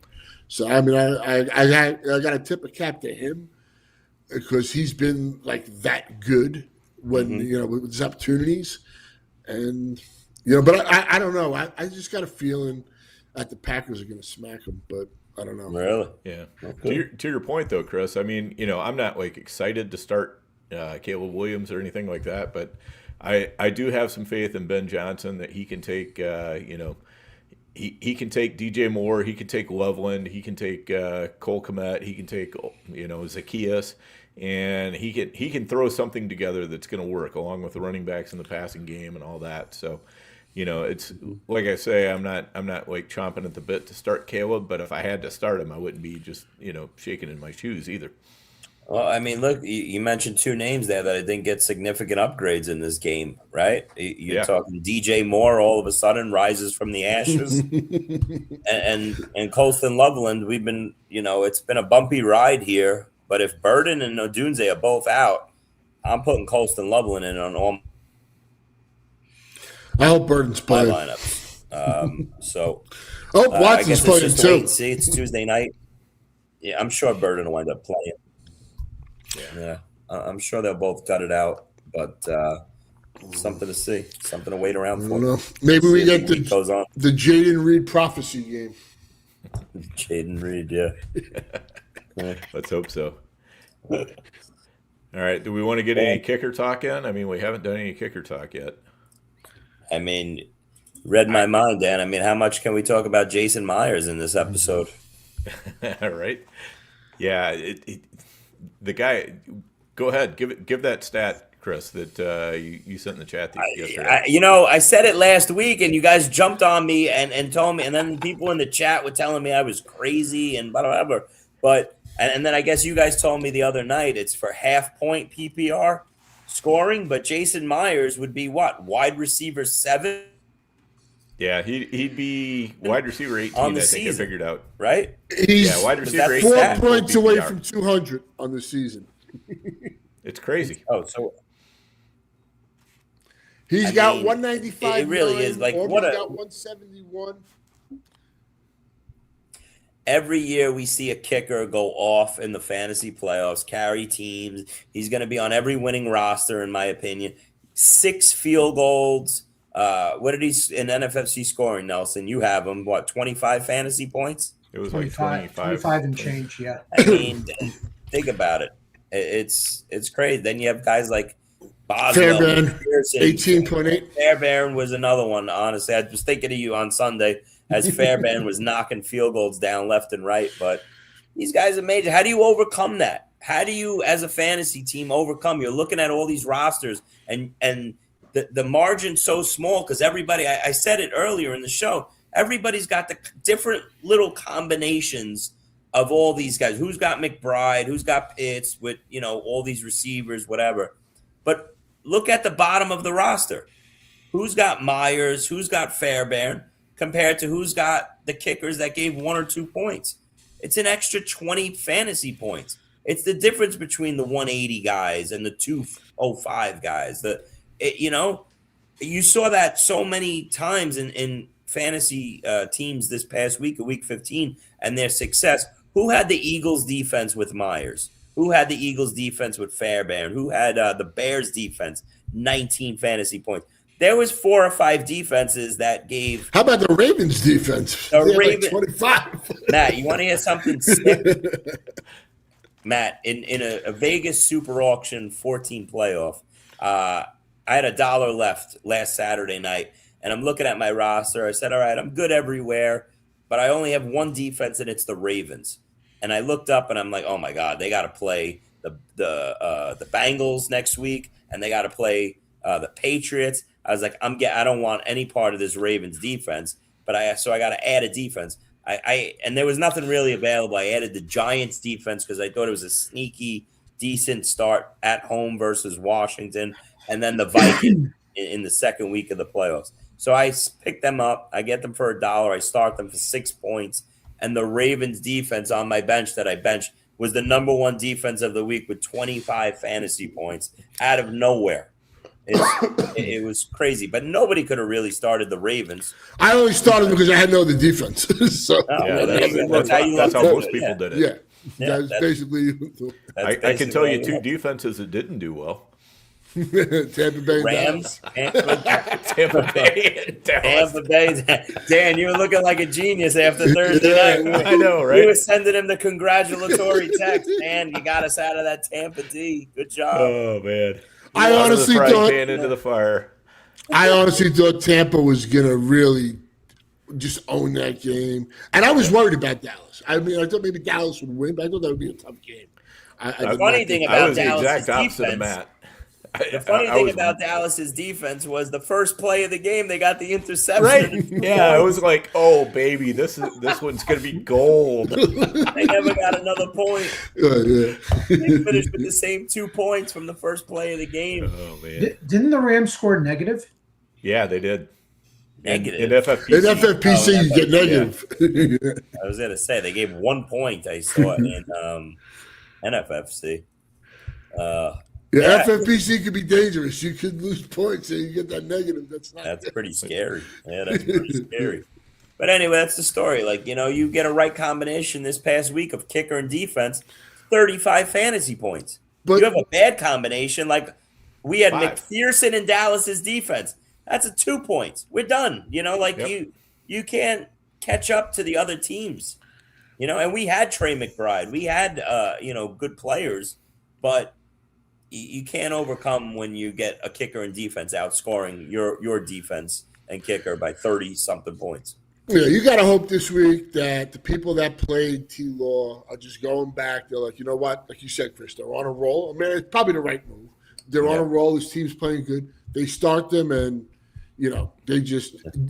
So I mean, I got to tip a cap to him because he's been like that good when with his opportunities, and But I don't know. I just got a feeling that the Packers are going to smack him, but I don't know. Really? Yeah. Okay. To your point though, Chris. I mean, I'm not like excited to start Caleb Williams or anything like that, but I do have some faith in Ben Johnson that he can take. He can take DJ Moore, he can take Loveland, he can take Cole Kmet, he can take Zacchaeus, and he can throw something together that's going to work along with the running backs in the passing game and all that. So, it's like I say, I'm not like chomping at the bit to start Caleb, but if I had to start him, I wouldn't be just shaking in my shoes either. Well, I mean, look, you mentioned two names there that I think get significant upgrades in this game, right? You're talking DJ Moore all of a sudden rises from the ashes. and Colston Loveland, we've been, it's been a bumpy ride here. But if Burden and Odunze are both out, I'm putting Colston Loveland in on all I hope Burden's my playing. lineups. So I hope Watson's playing just too. Wait and see. It's Tuesday night. Yeah, I'm sure Burden will wind up playing. Yeah, I'm sure they'll both cut it out, but something to see, something to wait around for. Know. Maybe we get the Jaden Reed prophecy game. Jaden Reed, yeah. Let's hope so. All right, do we want to get any kicker talk in? I mean, we haven't done any kicker talk yet. I mean, read my mind, Dan. I mean, how much can we talk about Jason Myers in this episode? All right. Yeah, the guy. Go ahead, give that stat, Chris, that you sent in the chat yesterday. I said it last week, and you guys jumped on me and told me, and then people in the chat were telling me I was crazy and whatever. But and then I guess you guys told me the other night it's for half-point PPR scoring, but Jason Myers would be what, wide receiver 7? Yeah, he'd be wide receiver 18. On the I think season, I figured out. Right? He's wide receiver 18. 4 points away from 200 on the season. It's crazy. Oh, so he's got 195. It really is like Orby's got 171. Every year we see a kicker go off in the fantasy playoffs, carry teams. He's going to be on every winning roster, in my opinion. 6 field goals. What did he in NFFC scoring, Nelson? You have him, 25 fantasy points? It was 25 and change, yeah. I mean, think about it. It's crazy. Then you have guys like Boswell, Fairbairn, 18.8. Fairbairn was another one, honestly. I was thinking of you on Sunday as Fairbairn was knocking field goals down left and right. But these guys are major. How do you overcome that? How do you, as a fantasy team, overcome? You're looking at all these rosters, and the margin's so small because everybody, I said it earlier in the show, everybody's got the different little combinations of all these guys. Who's got McBride? Who's got Pitts with, all these receivers, whatever. But look at the bottom of the roster. Who's got Myers? Who's got Fairbairn compared to who's got the kickers that gave 1 or 2 points? It's an extra 20 fantasy points. It's the difference between the 180 guys and the 205 guys. You saw that so many times in fantasy teams this past week, week 15, and their success. Who had the Eagles defense with Myers? Who had the Eagles defense with Fairbairn? Who had the Bears defense? 19 fantasy points. there was 4 or 5 defenses that gave. How about the Ravens defense? The They had Ravens, 25. Matt, you want to hear something sick? Matt, in a Vegas Super Auction 14 playoff, I had $1 left last Saturday night, and I'm looking at my roster. I said, all right, I'm good everywhere, but I only have one defense, and it's the Ravens. And I looked up, and I'm like, oh, my God, they got to play the Bengals next week, and they got to play the Patriots. I was like, I don't want any part of this Ravens defense, so I got to add a defense. And there was nothing really available. I added the Giants defense because I thought it was a sneaky, decent start at home versus Washington, and then the Vikings in the second week of the playoffs. So I pick them up. I get them for $1. I start them for 6 points, and the Ravens defense on my bench that I benched was the number 1 defense of the week with 25 fantasy points out of nowhere. It was crazy, but nobody could have really started the Ravens. I only started because I had no other defense. So That's how most people did it. Yeah, that's basically. I can tell you 2 defenses that didn't do well. Tampa Bay, Rams, Tampa Bay, Tampa Bay. Dan, you were looking like a genius after Thursday night. I know, right? We were sending him the congratulatory text. Man, you got us out of that Tampa D. Good job. Oh man. I honestly thought into the fire. I honestly thought Tampa was gonna really just own that game, and I was worried about Dallas. I mean, I thought maybe Dallas would win, but I thought that would be a tough game. The funny thing I about was the Dallas' exact opposite of defense. Matt. The funny thing about Dallas's defense was the first play of the game, they got the interception. Right? Yeah, I was like, "Oh, baby, this one's gonna be gold." They never got another point. Yeah. They finished with the same 2 points from the first play of the game. Oh man! Didn't the Rams score negative? Yeah, they did. Negative. In FFPC. In FFPC, you get negative. I was gonna say they gave 1 point. I saw it in NFFC. Yeah, FFPC could be dangerous. You could lose points and you get that negative. That's pretty scary. Yeah, that's pretty scary. But anyway, that's the story. Like, you get a right combination this past week of kicker and defense, 35 fantasy points. But you have a bad combination, like we had 5. McPherson and Dallas's defense. That's a 2 points. We're done. You can't catch up to the other teams. And we had Trey McBride. We had good players, but you can't overcome when you get a kicker and defense outscoring your defense and kicker by 30-something points. Yeah, you got to hope this week that the people that played T-Law are just going back. They're like, you know what? Like you said, Chris, they're on a roll. I mean, it's probably the right move. They're on a roll. This team's playing good. They start them, and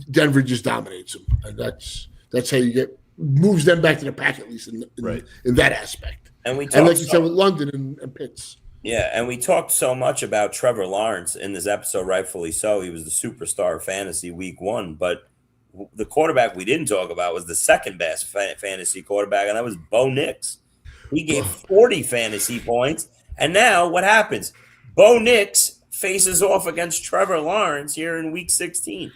Denver just dominates them, and that's how you moves them back to the pack, at least in that aspect. And like you said with London and Pitts. Yeah, and we talked so much about Trevor Lawrence in this episode, rightfully so. He was the superstar of fantasy week 1, but the quarterback we didn't talk about was the second best fantasy quarterback, and that was Bo Nix. He gave 40 fantasy points, and now what happens? Bo Nix faces off against Trevor Lawrence here in week 16.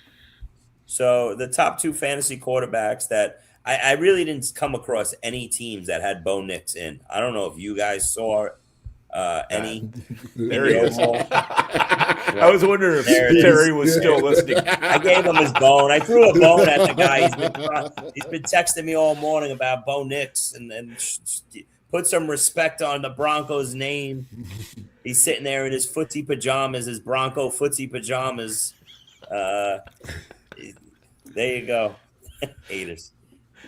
So the top 2 fantasy quarterbacks that I really didn't come across any teams that had Bo Nix in. I don't know if you guys saw any. There he is. I was wondering if Terry was still listening. I gave him his bone. I threw a bone at the guy. He's been texting me all morning about Bo Nix and put some respect on the Broncos' name. He's sitting there in his footsie pajamas, his Bronco footsie pajamas. There you go. Haters.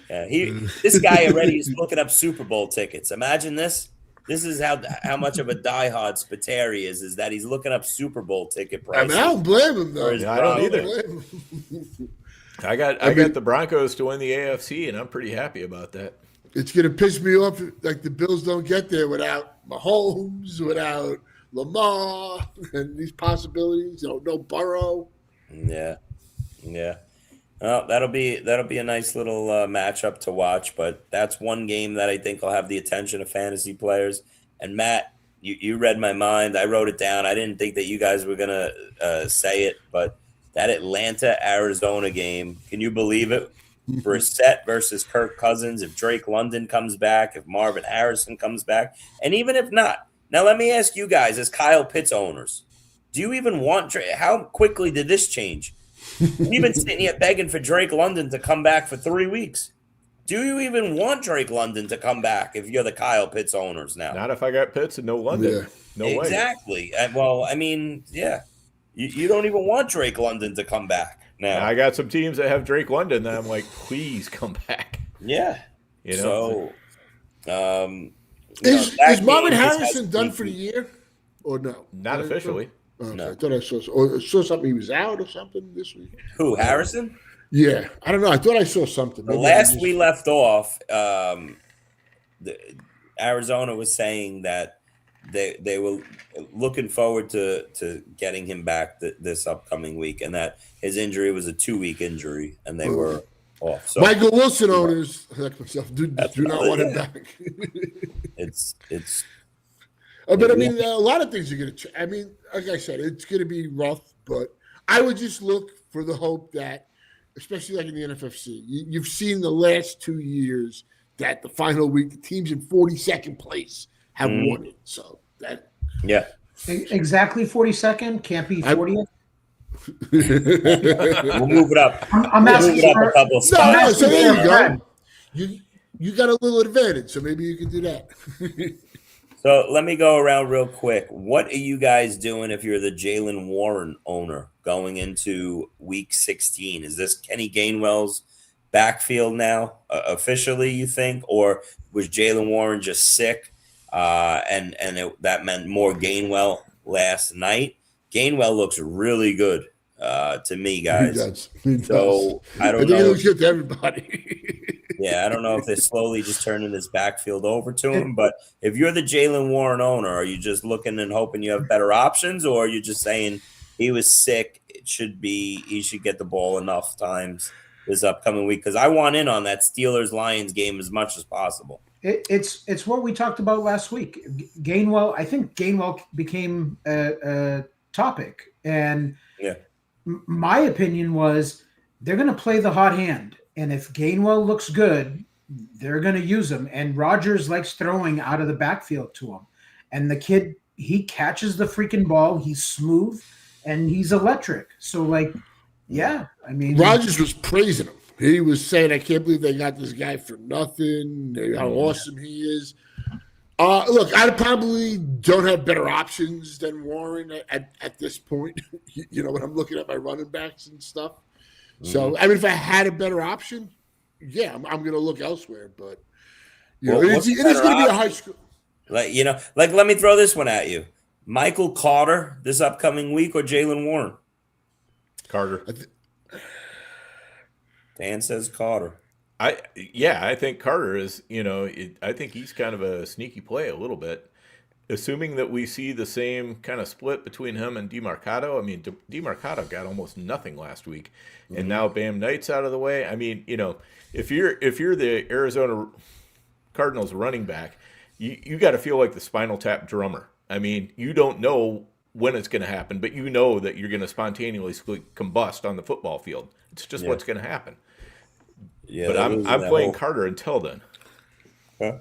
This guy already is looking up Super Bowl tickets. Imagine this. This is how much of a diehard Spiteri is that he's looking up Super Bowl ticket prices. I mean, I don't blame him, though. I don't either. I got the Broncos to win the AFC, and I'm pretty happy about that. It's going to piss me off like the Bills don't get there without Mahomes, without Lamar, and these possibilities. No Burrow. Yeah. Well, that'll be a nice little matchup to watch, but that's one game that I think will have the attention of fantasy players. And Matt, you read my mind. I wrote it down. I didn't think that you guys were gonna say it, but that Atlanta-Arizona game, can you believe it? Brissett versus Kirk Cousins. If Drake London comes back, if Marvin Harrison comes back, and even if not, now let me ask you guys, as Kyle Pitts owners, Do you even want Drake? How quickly did this change? We've been sitting here begging for Drake London to come back for 3 weeks. Do you even want Drake London to come back if you're the Kyle Pitts owners now? Not if I got Pitts and no London. Yeah. No way. Exactly. Well, I mean, yeah. You don't even want Drake London to come back now. And I got some teams that have Drake London that I'm like, please come back. Yeah. You know? So, is Marvin Harrison done for the year or no? Not officially. Okay. No. I thought I saw something. He was out or something this week. Who, Harrison? Yeah, I don't know. I thought I saw something. The last we left off, Arizona was saying that they were looking forward to getting him back this upcoming week, and that his injury was a 2-week injury, and they were off. So, Michael Wilson owners like myself do not want him back. it's. But I mean, a lot of things are going to. I mean, like I said, it's going to be rough. But I would just look for the hope that, especially like in the NFFC, you've seen the last 2 years that the final week, the teams in 42nd place have won it. So that, yeah, exactly 42nd can't be 40th. We'll move it up. I'm asking move it up for a couple spots. no, so there you friend. go. You got a little advantage, so maybe you can do that. So let me go around real quick. What are you guys doing if you're the Jaylen Warren owner going into week 16? Is this Kenny Gainwell's backfield now officially, you think? Or was Jaylen Warren just sick and that meant more Gainwell last night? Gainwell looks really good to me, guys. He does. So I don't think know. he looks good to everybody. Yeah, I don't know if they're slowly just turning this backfield over to him. But if you're the Jaylen Warren owner, are you just looking and hoping you have better options, or are you just saying he was sick? He should get the ball enough times this upcoming week? Because I want in on that Steelers-Lions game as much as possible. It's what we talked about last week. Gainwell, I think Gainwell became a topic, and my opinion was they're going to play the hot hand. And if Gainwell looks good, they're going to use him. And Rodgers likes throwing out of the backfield to him. And the kid, he catches the freaking ball. He's smooth and he's electric. So, like, yeah, I mean. Rodgers was praising him. He was saying, I can't believe they got this guy for nothing, how awesome he is. Look, I probably don't have better options than Warren at this point. You know, when I'm looking at my running backs and stuff. So, I mean, if I had a better option, yeah, I'm going to look elsewhere. But, you know, it is going to be a high school. Like, you know, like, let me throw this one at you. Michael Carter this upcoming week or Jaylen Warren? Carter. Dan says Carter. I think Carter is, you know, I think he's kind of a sneaky play a little bit. Assuming that we see the same kind of split between him and DeMarcado. I mean, DeMarcado got almost nothing last week, and now Bam Knight's out of the way. I mean, you know, if you're the Arizona Cardinals running back, you got to feel like the Spinal Tap drummer. I mean, you don't know when it's going to happen, but you know that you're going to spontaneously combust on the football field. It's just what's going to happen. Yeah, but I'm playing Carter until then. Huh?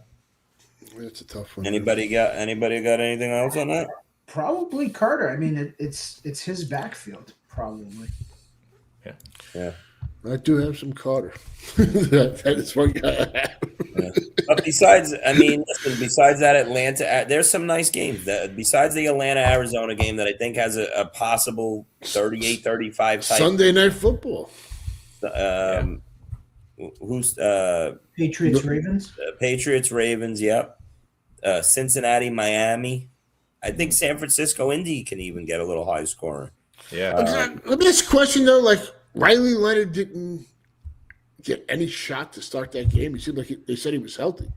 It's a tough one. Anybody got anything else on that? Probably Carter. I mean, it's his backfield, probably. Yeah. I do have some Carter. that is one guy. But besides that Atlanta, there's some nice games. Besides the Atlanta-Arizona game that I think has a possible 38-35 type. Sunday Night Football. Who's Patriots-Ravens? Patriots-Ravens, yep. Cincinnati, Miami. I think San Francisco, Indy can even get a little high scoring. Yeah. Let me ask a question, though. Like, Riley Leonard didn't get any shot to start that game. He seemed like they said he was healthy.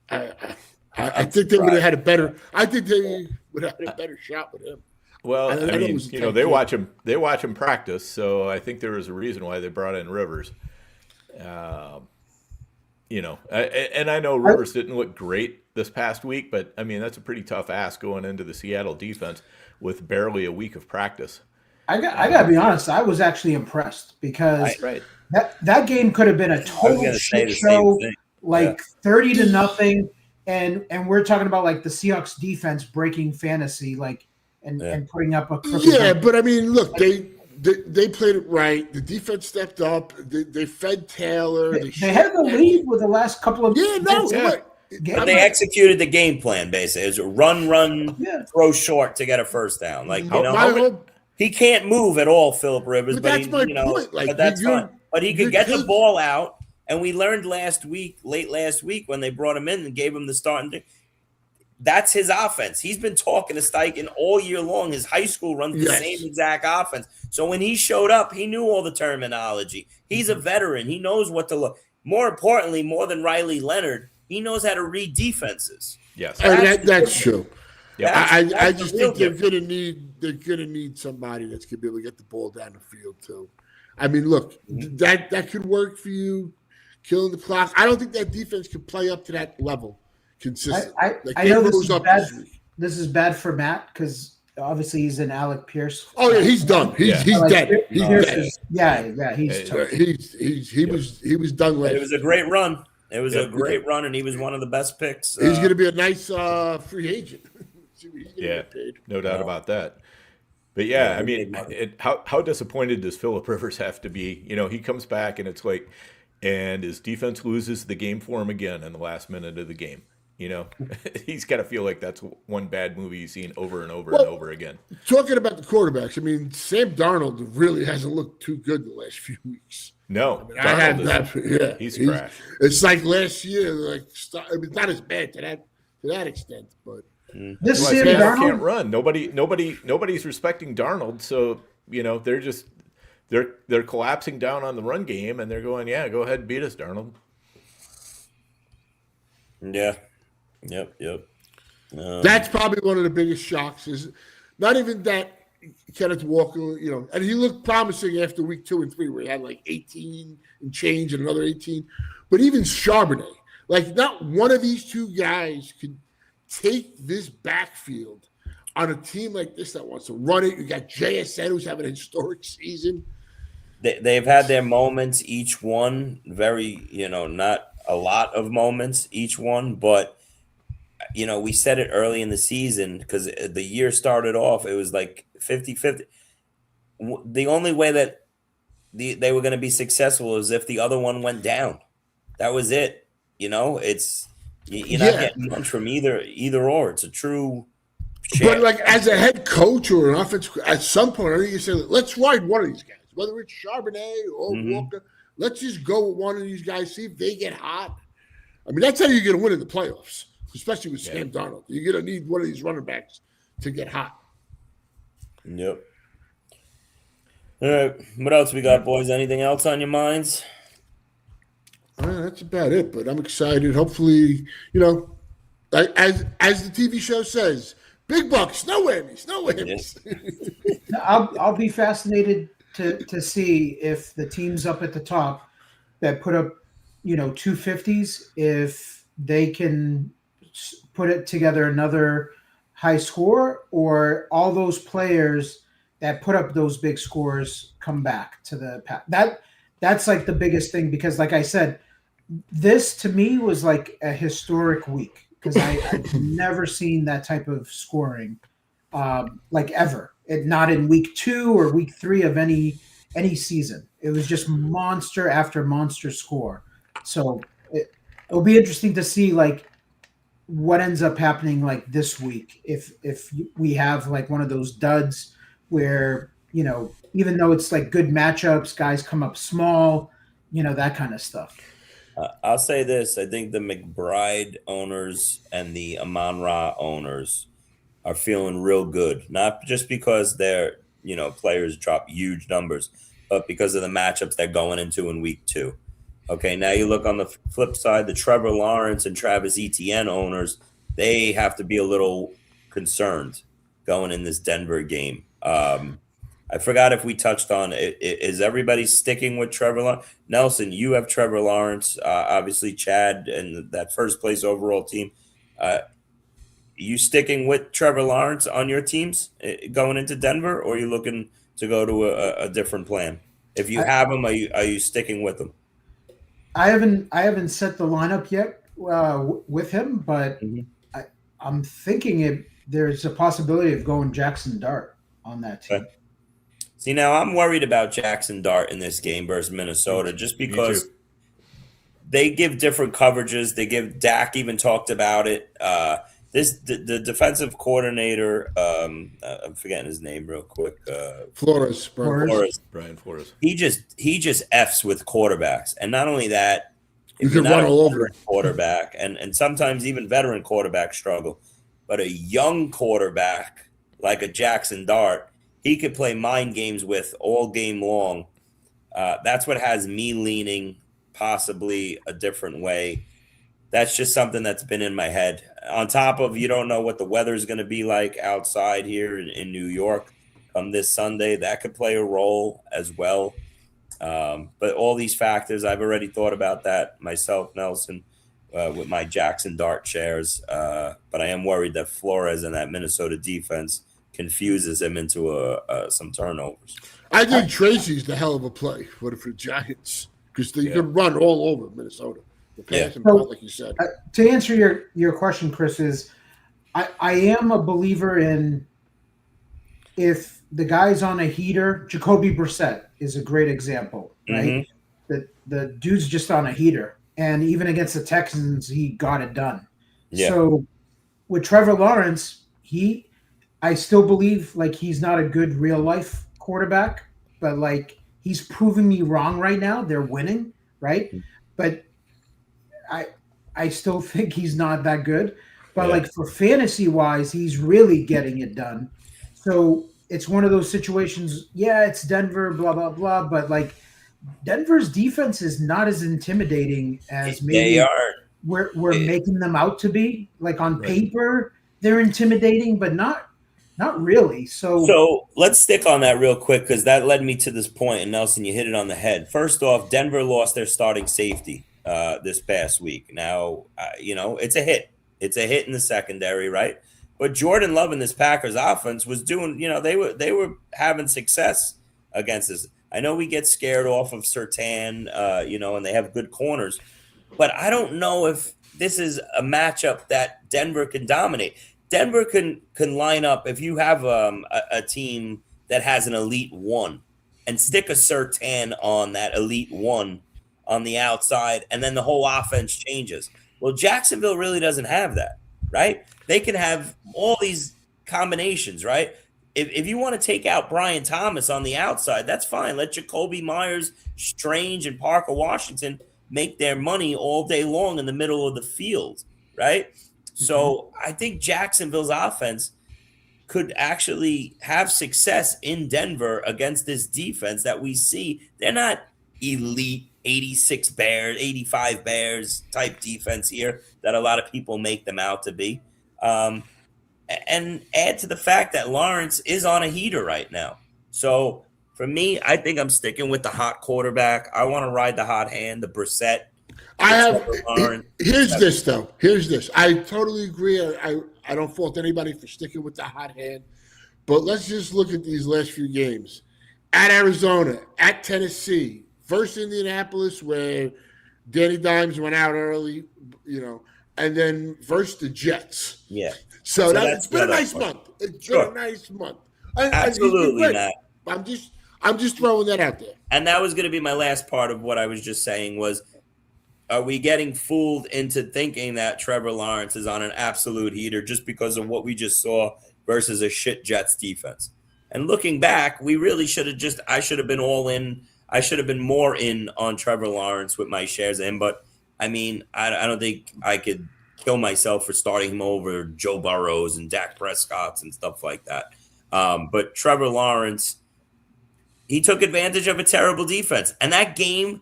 I think they would have had a better – I think they would have had a better shot with him. Well, I mean, you know, they watch him practice, so I think there was a reason why they brought in Rivers. You know, and I know Rivers didn't look great this past week, but I mean, that's a pretty tough ask going into the Seattle defense with barely a week of practice. I got to be honest. I was actually impressed because that game could have been a total shit show, like 30-0, and we're talking about like the Seahawks defense breaking fantasy. Like and putting up a crooked Yeah, number. but I mean, look, they played it right. The defense stepped up. They fed Taylor. They had the lead with the last couple of But they executed the game plan basically. It was a run, throw short to get a first down. Like he can't move at all, Phillip Rivers. But that's my point. Like, but that's fine. But he could get the ball out, and we learned late last week, when they brought him in and gave him the starting. That's his offense. He's been talking to Steichen all year long. His high school runs the same exact offense. So when he showed up, he knew all the terminology. He's a veteran. He knows what to look. More importantly, more than Riley Leonard, he knows how to read defenses. Yes, that's true. Yeah, I just think they're gonna need somebody that's gonna be able to get the ball down the field too. I mean, look, that could work for you, killing the clock. I don't think that defense can play up to that level consistently. I know this is bad for Matt because obviously he's an Alec Pierce. Oh yeah, he's done. He's dead. He's dead. He was done last. It was a great run. It was a great run, and he was one of the best picks. He's going to be a nice free agent. No doubt about that. But I mean, how disappointed does Phillip Rivers have to be? You know, he comes back and it's like, and his defense loses the game for him again in the last minute of the game. You know, he's got to feel like that's one bad movie he's seen over and over and over again. Talking about the quarterbacks, I mean, Sam Darnold really hasn't looked too good the last few weeks. No, he's trash. It's like last year, like I mean, not as bad to that extent, but this Sam Darnold can't run. Nobody's respecting Darnold, so you know they're collapsing down on the run game, and they're going, go ahead and beat us, Darnold. Yeah. Yep. That's probably one of the biggest shocks. Is not even that Kenneth Walker, you know, and he looked promising after week 2 and 3, where he had like 18 and change and another 18. But even Charbonnet, like not one of these two guys could take this backfield on a team like this that wants to run it. You got JSN, who's having a historic season. They've had their moments, each one very, not a lot of moments, each one, but we said it early in the season because the year started off, it was like 50-50. The only way that they were going to be successful is if the other one went down. That was it. It's you're not getting much from either or. It's a true chance. But like as a head coach or an offense, at some point, I think you say, let's ride one of these guys, whether it's Charbonnet or Walker. Let's just go with one of these guys, see if they get hot. I mean, that's how you're going to win in the playoffs, especially with Sam Darnold. You're going to need one of these running backs to get hot. Yep. All right. What else we got, boys? Anything else on your minds? That's about it, but I'm excited. Hopefully, as the TV show says, big bucks, no whammies, no whammies. I'll be fascinated to see if the teams up at the top that put up, 250s, if they can put it together another high score, or all those players that put up those big scores come back to the pack. That's like the biggest thing, because like I said, this to me was like a historic week because I've never seen that type of scoring like ever. Not in week 2 or week 3 of any season. It was just monster after monster score. So it'll be interesting to see like what ends up happening like this week if we have like one of those duds where even though it's like good matchups, guys come up small, that kind of stuff. I'll say this: I think the McBride owners and the Amon-Ra owners are feeling real good, not just because their players drop huge numbers, but because of the matchups they're going into in week 2. Okay, now you look on the flip side, the Trevor Lawrence and Travis Etienne owners, they have to be a little concerned going in this Denver game. I forgot if we touched on it. Is everybody sticking with Trevor Lawrence? Nelson, you have Trevor Lawrence, obviously Chad and that first place overall team. You sticking with Trevor Lawrence on your teams going into Denver, or are you looking to go to a different plan? If you have him, are you sticking with him? I haven't set the lineup yet with him, but I'm thinking there's a possibility of going Jackson Dart on that team. Okay. See, now I'm worried about Jackson Dart in this game versus Minnesota just because they give different coverages. They give Dak even talked about it. The defensive coordinator, I'm forgetting his name real quick. Flores. Brian Flores. He just F's with quarterbacks, and not only that, you can run all over quarterback, and sometimes even veteran quarterbacks struggle. But a young quarterback like a Jackson Dart, he could play mind games with all game long. That's what has me leaning possibly a different way. That's just something that's been in my head. On top of, you don't know what the weather is going to be like outside here in New York this Sunday. That could play a role as well. But all these factors, I've already thought about that myself, Nelson, with my Jackson Dart shares. But I am worried that Flores and that Minnesota defense confuses him into some turnovers. I think Tracy's the hell of a play for the Giants because they could run all over Minnesota. Like you said. To answer your question, Chris, is I am a believer in if the guy's on a heater. Jacoby Brissett is a great example, right? The dude's just on a heater, and even against the Texans, he got it done. Yeah. So with Trevor Lawrence, I still believe like he's not a good real life quarterback, but like he's proving me wrong right now. They're winning, right? But I still think he's not that good. But like for fantasy wise, he's really getting it done. So it's one of those situations. Yeah, it's Denver, blah blah blah. But like Denver's defense is not as intimidating as maybe we're making them out to be. Like on paper, they're intimidating, but not really. So let's stick on that real quick because that led me to this point. And Nelson, you hit it on the head. First off, Denver lost their starting safety this past week. Now, it's a hit. It's a hit in the secondary, right? But Jordan Love in this Packers offense was doing, they were having success against us. I know we get scared off of Surtain, and they have good corners. But I don't know if this is a matchup that Denver can dominate. Denver can line up if you have a team that has an elite one and stick a Surtain on that elite one on the outside, and then the whole offense changes. Well, Jacksonville really doesn't have that, right? They can have all these combinations, right? If you want to take out Brian Thomas on the outside, that's fine. Let Jacoby Myers, Strange, and Parker Washington make their money all day long in the middle of the field, right? So I think Jacksonville's offense could actually have success in Denver against this defense that we see. They're not elite 86 Bears, 85 Bears type defense here that a lot of people make them out to be. And add to the fact that Lawrence is on a heater right now. So for me, I think I'm sticking with the hot quarterback. I want to ride the hot hand, the Brissett. Here's this, though. Here's this. I totally agree. I don't fault anybody for sticking with the hot hand. But let's just look at these last few games. At Arizona, at Tennessee, first Indianapolis where Danny Dimes went out early, and then versus the Jets. Yeah. So it's been a nice month. It's been a nice month. Absolutely, Matt. I'm just throwing that out there. And that was going to be my last part of what I was just saying was, are we getting fooled into thinking that Trevor Lawrence is on an absolute heater just because of what we just saw versus a shit Jets defense? And looking back, we really should have I should have been all in. I should have been more in on Trevor Lawrence with my shares in. But, I mean, I don't think I could kill myself for starting him over Joe Burrows and Dak Prescott's and stuff like that. But Trevor Lawrence, he took advantage of a terrible defense. And that game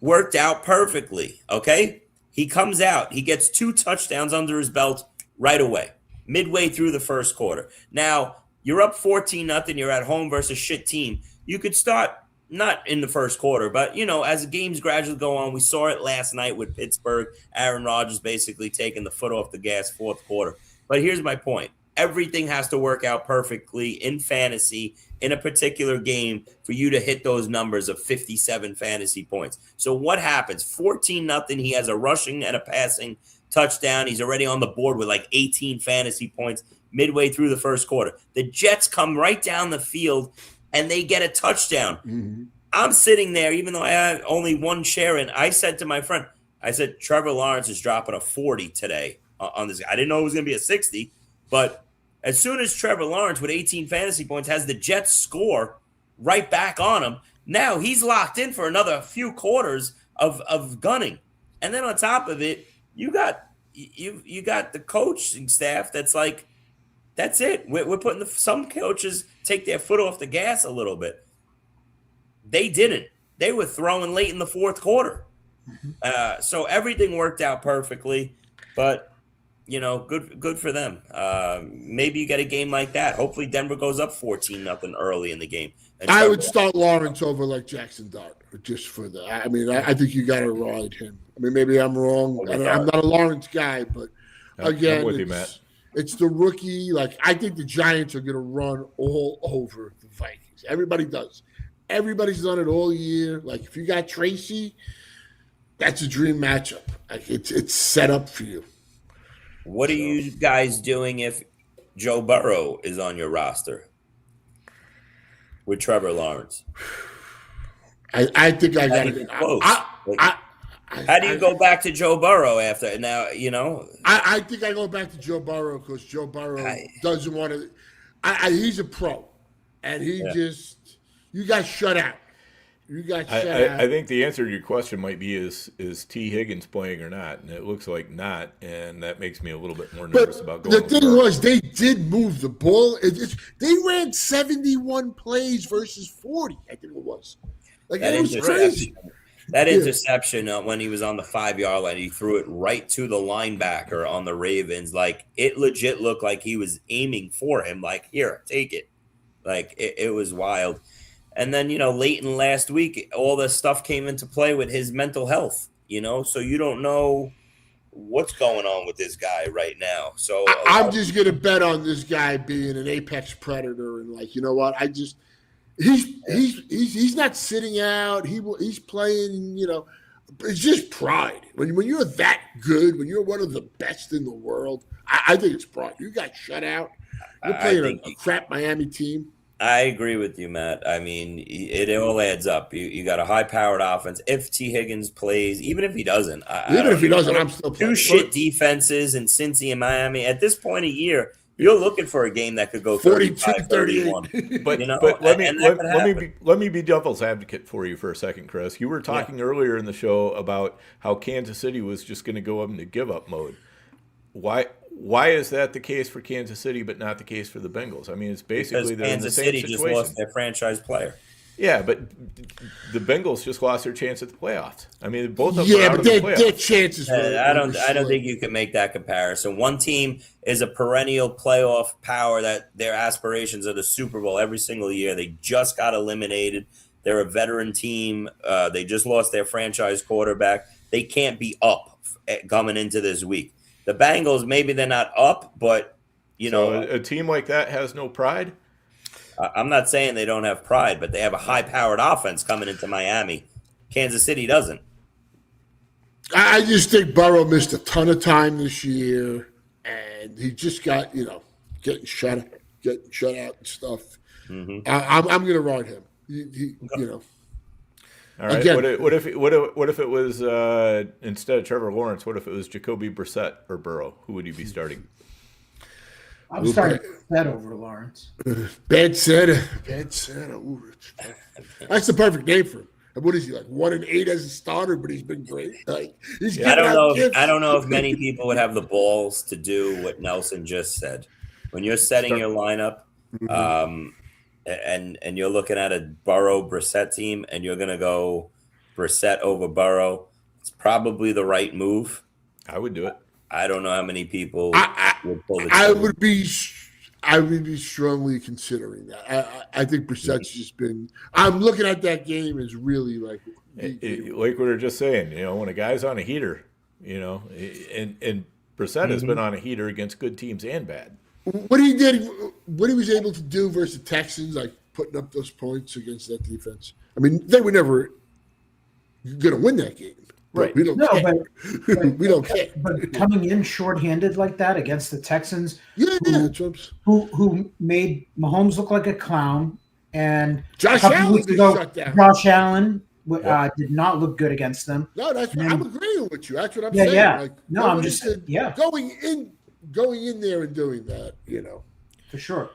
worked out perfectly, okay? He comes out. He gets 2 touchdowns under his belt right away, midway through the first quarter. Now, you're up 14-0. You're at home versus a shit team. You could start not in the first quarter, but, as the games gradually go on, we saw it last night with Pittsburgh. Aaron Rodgers basically taking the foot off the gas fourth quarter. But here's my point. Everything has to work out perfectly in fantasy in a particular game for you to hit those numbers of 57 fantasy points. So what happens? 14-0. He has a rushing and a passing touchdown. He's already on the board with like 18 fantasy points. midway through the first quarter. The Jets come right down the field, and they get a touchdown. Mm-hmm. I'm sitting there, even though I had only one share in. I said to my friend, I said, Trevor Lawrence is dropping a 40 today on this. I didn't know it was going to be a 60, but as soon as Trevor Lawrence with 18 fantasy points has the Jets score right back on him, now he's locked in for another few quarters of gunning. And then on top of it, you got the coaching staff that's like, that's it. We're putting some coaches take their foot off the gas a little bit. They didn't. They were throwing late in the fourth quarter. So everything worked out perfectly, but good for them. Maybe you get a game like that. Hopefully Denver goes up 14-0 early in the game. I would start Lawrence over like Jackson Dart just for that. I mean, I think you got to ride him. I mean, maybe I'm wrong. I'm not a Lawrence guy, but again, it's the rookie. Like, I think the Giants are going to run all over the Vikings. Everybody does. Everybody's done it all year. Like, if you got Tracy, that's a dream matchup. Like, it's set up for you. What are you guys doing if Joe Burrow is on your roster with Trevor Lawrence? I think I got it. How do you go back to Joe Burrow after now? I think I go back to Joe Burrow because Joe Burrow doesn't want to. He's a pro, and you got shut out. You got shut out. I think the answer to your question might be is T. Higgins playing or not, and it looks like not, and that makes me a little bit more nervous about going. The thing was, they did move the ball. They ran 71 plays versus 40. I think it was. Like, it was crazy. That interception when he was on the 5-yard line, he threw it right to the linebacker on the Ravens. Like, it legit looked like he was aiming for him. Like, here, take it. Like, it was wild. And then, late in last week, all this stuff came into play with his mental health, so you don't know what's going on with this guy right now. So I'm just going to bet on this guy being an apex predator. And, like, you know what? He's not sitting out. He's playing, it's just pride. When you're that good, when you're one of the best in the world, I think it's pride. You got shut out. You're playing a crap Miami team. I agree with you, Matt. I mean, it all adds up. You got a high-powered offense. If T. Higgins plays, even if he doesn't, I'm still playing. Two shit defenses in Cincy and Miami. At this point of year, you're looking for a game that could go 35-31. But let me be devil's advocate for you for a second, Chris. You were talking earlier in the show about how Kansas City was just going to go into give-up mode. Why is that the case for Kansas City but not the case for the Bengals? I mean, it's basically they're in the same situation. Kansas City just lost their franchise player. Yeah, but the Bengals just lost their chance at the playoffs. I mean, both of them are out of the playoffs. Their chances I don't think you can make that comparison. One team is a perennial playoff power that their aspirations are the Super Bowl every single year. They just got eliminated. They're a veteran team. They just lost their franchise quarterback. They can't be up coming into this week. The Bengals, maybe they're not up, but, So a team like that has no pride? I'm not saying they don't have pride, but they have a high-powered offense coming into Miami. Kansas City doesn't. I just think Burrow missed a ton of time this year, and he just got, getting shut out and stuff. Mm-hmm. I'm going to ride him. All right. Again, what if it was instead of Trevor Lawrence? What if it was Jacoby Brissett or Burrow? Who would you be starting? I'm starting that over Lawrence. Bad Santa. Ooh, that's the perfect name for him. And what is he, like 1-8 as a starter? But he's been great. Like, I don't know if many people would have the balls to do what Nelson just said. When you're setting your lineup, and you're looking at a Burrow Brissett team, and you're gonna go Brissett over Burrow, it's probably the right move. I would do it. I don't know how many people would pull the trigger. I would be strongly considering that. I think Brissett's just been. I'm looking at that game as really like like we were just saying. When a guy's on a heater, and Brissett has been on a heater against good teams and bad. What he was able to do versus the Texans, like putting up those points against that defense. I mean, they were never going to win that game. Right. We don't No, care. but We don't care. But coming in shorthanded like that against the Texans, Yeah, Trump's. who made Mahomes look like a clown, and Josh a couple Allen weeks been ago, shut down. Josh Allen did not look good against them. No, that's what I'm agreeing with you. That's what I'm Yeah, saying. yeah. Like, No, I'm just going in there and doing that. For sure.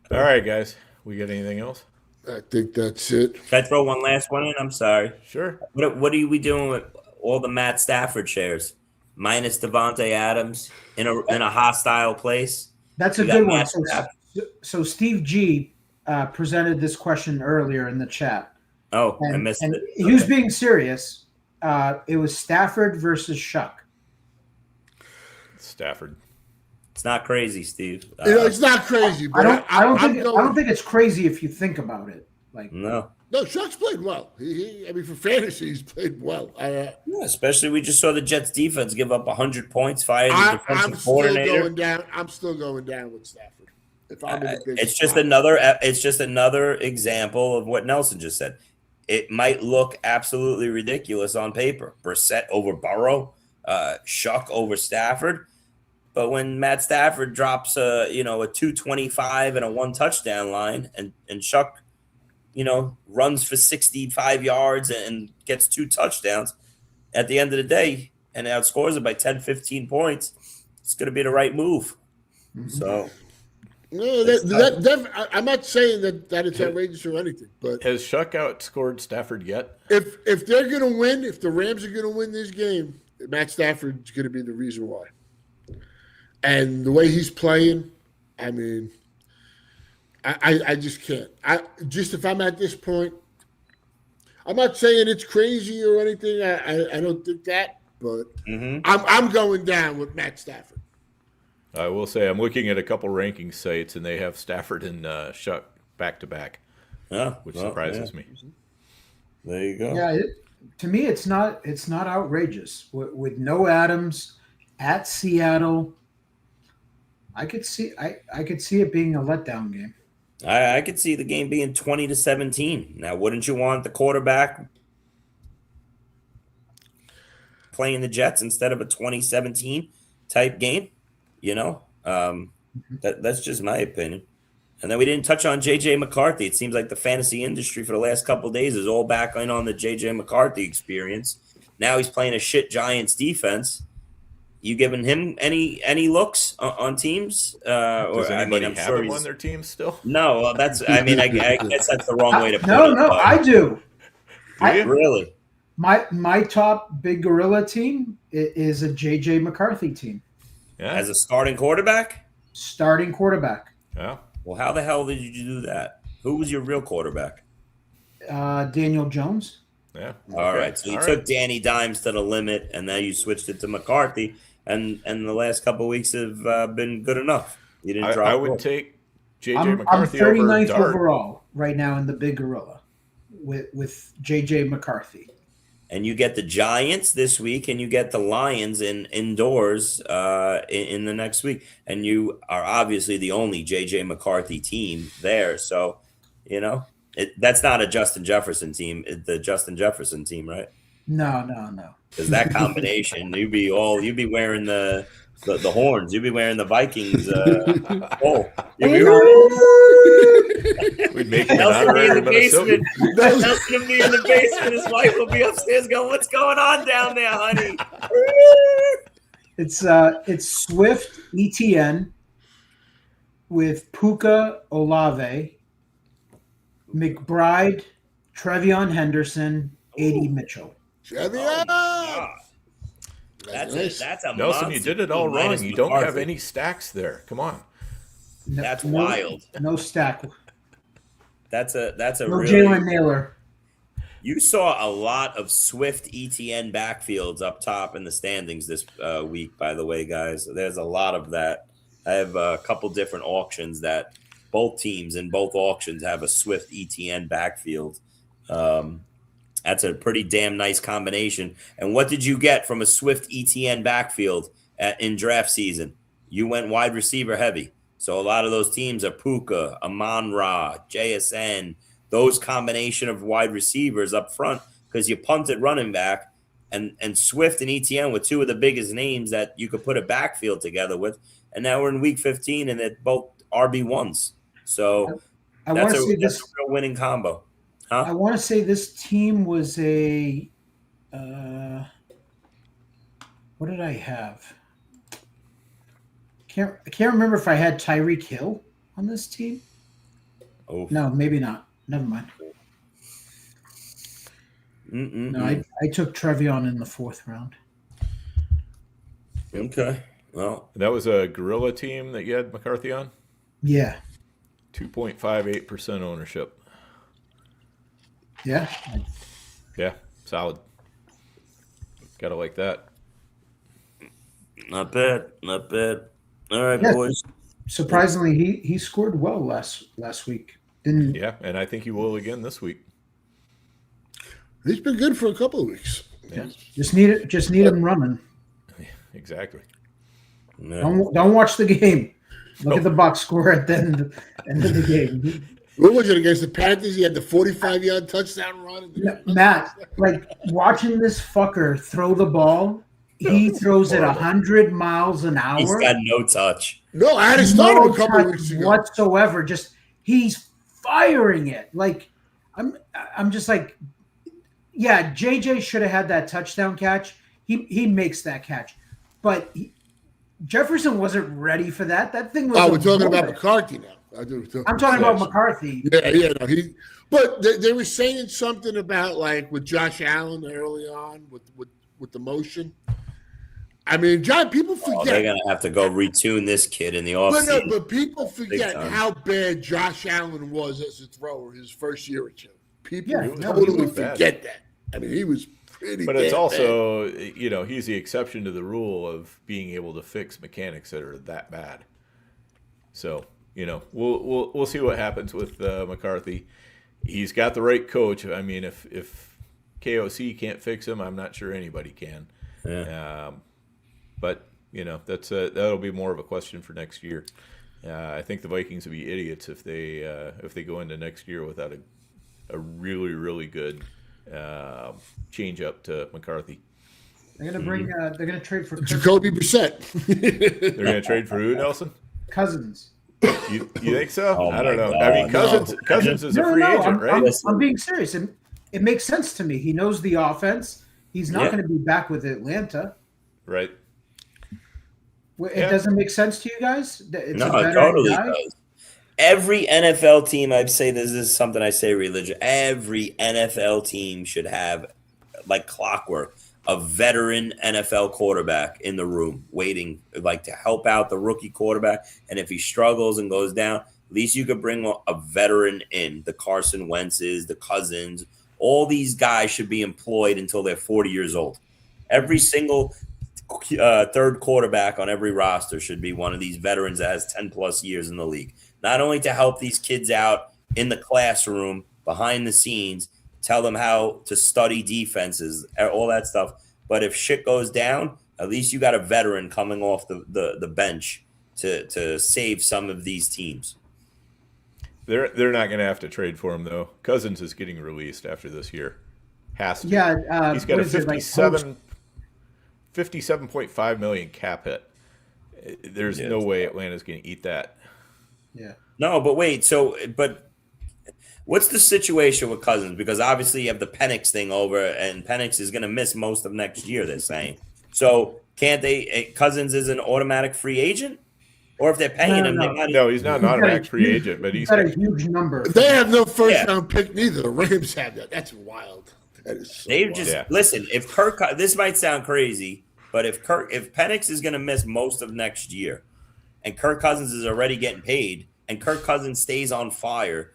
All right, guys. We got anything else? I think that's it. Can I throw one last one in? I'm sorry. Sure. What are we doing with all the Matt Stafford shares minus Devontae Adams in a hostile place? That's a good one. So Steve G presented this question earlier in the chat. Oh, I missed it. He was being serious. It was Stafford versus Shuck. Stafford. It's not crazy, Steve. It's not crazy. But I don't think it's crazy if you think about it. Like no. Shuck's played well. For fantasy, he's played well. Yeah, especially we just saw the Jets defense give up 100 points, fired the I'm defensive still coordinator. going down. I'm still going down with Stafford. If I'm in a big it's spot. just another example of what Nelson just said. It might look absolutely ridiculous on paper. Brissett over Burrow, Shuck over Stafford. But when Matt Stafford drops a 225 and a 1 touchdown line and Shuck, runs for 65 yards and gets 2 touchdowns at the end of the day and outscores it by 10, 15 points, it's going to be the right move. Mm-hmm. So I'm not saying that it's outrageous or anything, but has Shuck outscored Stafford yet? If they're going to win, if the Rams are going to win this game, Matt Stafford's going to be the reason why. And the way he's playing, I just can't. If I'm at this point, I'm not saying it's crazy or anything. I don't think that, but I'm going down with Matt Stafford. I will say I'm looking at a couple ranking sites, and they have Stafford and Shuck back to back, which surprises me. There you go. Yeah, to me, it's not outrageous with no Adams at Seattle. I could see it being a letdown game. I could see the game being 20-17. Now, wouldn't you want the quarterback playing the Jets instead of a 2017 type game? That's just my opinion. And then we didn't touch on J.J. McCarthy. It seems like the fantasy industry for the last couple of days is all back on the J.J. McCarthy experience. Now he's playing a shit Giants defense. You giving him any looks on teams? Does anybody have him on their team still? No, that's. I guess that's the wrong way to put it. No, I do. Really? My top big gorilla team is a JJ McCarthy team. Yeah. As a starting quarterback? Starting quarterback. Yeah. Well, how the hell did you do that? Who was your real quarterback? Daniel Jones. Yeah. All right. So you took Danny Dimes to the limit, and now you switched it to McCarthy, and the last couple of weeks have been good enough. You didn't drop. I would take JJ McCarthy I'm 39th over Dart. overall right now in the big gorilla with JJ McCarthy. And you get the Giants this week, and you get the Lions indoors in the next week, and you are obviously the only JJ McCarthy team there. So, that's not a Justin Jefferson team. It's the Justin Jefferson team, right? No. Because that combination, you'd be wearing the horns. You'd be wearing the Vikings. We'd make him Nelson an be in the honorary basement. Minnesotan. Nelson would be in the basement. His wife will be upstairs going, "What's going on down there, honey?" It's Swift ETN with Puka Olave, McBride, Trevion Henderson, A.D. Mitchell. That's a Nelson, you did it all wrong. You don't have any stacks there. Come on. That's wild. No stack. That's a No really. Jalen Naylor. You saw a lot of Swift ETN backfields up top in the standings this week, by the way, guys. There's a lot of that. I have a couple different auctions that both teams in both auctions have a Swift ETN backfield. That's a pretty damn nice combination. And what did you get from a Swift ETN backfield in draft season? You went wide receiver heavy. So a lot of those teams are Puka, Amon-Ra, JSN, those combination of wide receivers up front because you punted running back, and Swift and ETN were two of the biggest names that you could put a backfield together with. And now we're in week 15, and they're both RB1s. So that's a real winning combo. Huh? I want to say this team was a what did I have? I can't remember if I had Tyreek Hill on this team. Oh no, maybe not. Never mind. No, I took Trevion in the 4th round. Okay. Well, that was a Gorilla team that you had McCarthy on? Yeah. 2.58% ownership. Yeah. Yeah, solid. Gotta like that. Not bad. Not bad. All right, boys. Surprisingly, he scored well last week. Didn't? Yeah, and I think he will again this week. He's been good for a couple of weeks. Yeah. Just need him running. Exactly. No. Don't watch the game. Look at the box score at the end of the game. What was it against the Panthers? He had the 45-yard touchdown run. Matt, like watching this fucker throw the ball, he throws it 100 miles an hour. He's got no touch. No, I had to start him a couple of weeks ago. Whatsoever. Just he's firing it. Like I'm just like, yeah, JJ should have had that touchdown catch. He makes that catch, but Jefferson wasn't ready for that. That thing was. Oh, we're talking about McCarthy now. I'm talking about McCarthy. Yeah, no, but they were saying something about like with Josh Allen early on with the motion. I mean, John, people forget. They're gonna have to go retune this kid in the offseason. But people forget how bad Josh Allen was as a thrower his first year or two. People totally forget that. I mean, he was pretty. But it's also, he's the exception to the rule of being able to fix mechanics that are that bad. So, we'll see what happens with McCarthy. He's got the right coach. I mean, if KOC can't fix him, I'm not sure anybody can. Yeah. But that'll be more of a question for next year. I think the Vikings would be idiots if they go into next year without a really, really good change up to McCarthy. They're gonna bring. They're gonna trade for Jacoby Brissett. They're gonna trade for who, Nelson? Cousins. You think so? Oh I don't know. God, I mean, Cousins is a free agent, right? I'm being serious. It makes sense to me. He knows the offense. He's not going to be back with Atlanta. Right. It doesn't make sense to you guys? It's no, it totally does. Every NFL team, I'd say this is something I say religion. Every NFL team should have, like clockwork, a veteran NFL quarterback in the room waiting, like to help out the rookie quarterback. And if he struggles and goes down, at least you could bring a veteran in. The Carson Wentz's, the Cousins, all these guys should be employed until they're 40 years old. Every single third quarterback on every roster should be one of these veterans that has 10 plus years in the league. Not only to help these kids out in the classroom, behind the scenes, tell them how to study defenses, all that stuff. But if shit goes down, at least you got a veteran coming off the bench to save some of these teams. They're not going to have to trade for him, though. Cousins is getting released after this year. Has to. Yeah. He's got a 57.5 million cap hit. There's no way Atlanta's going to eat that. Yeah. No, but wait. But what's the situation with Cousins? Because obviously you have the Penix thing over, and Penix is going to miss most of next year, they're saying. So can't they? Cousins is an automatic free agent? Or if they're paying him, they might. No, he's not an automatic free agent, but he's got a huge number. They have no first-round pick neither. The Rams have that. That's wild. That is so They've wild. just listen. If Kirk, this might sound crazy, but if Penix is going to miss most of next year, and Kirk Cousins is already getting paid, and Kirk Cousins stays on fire,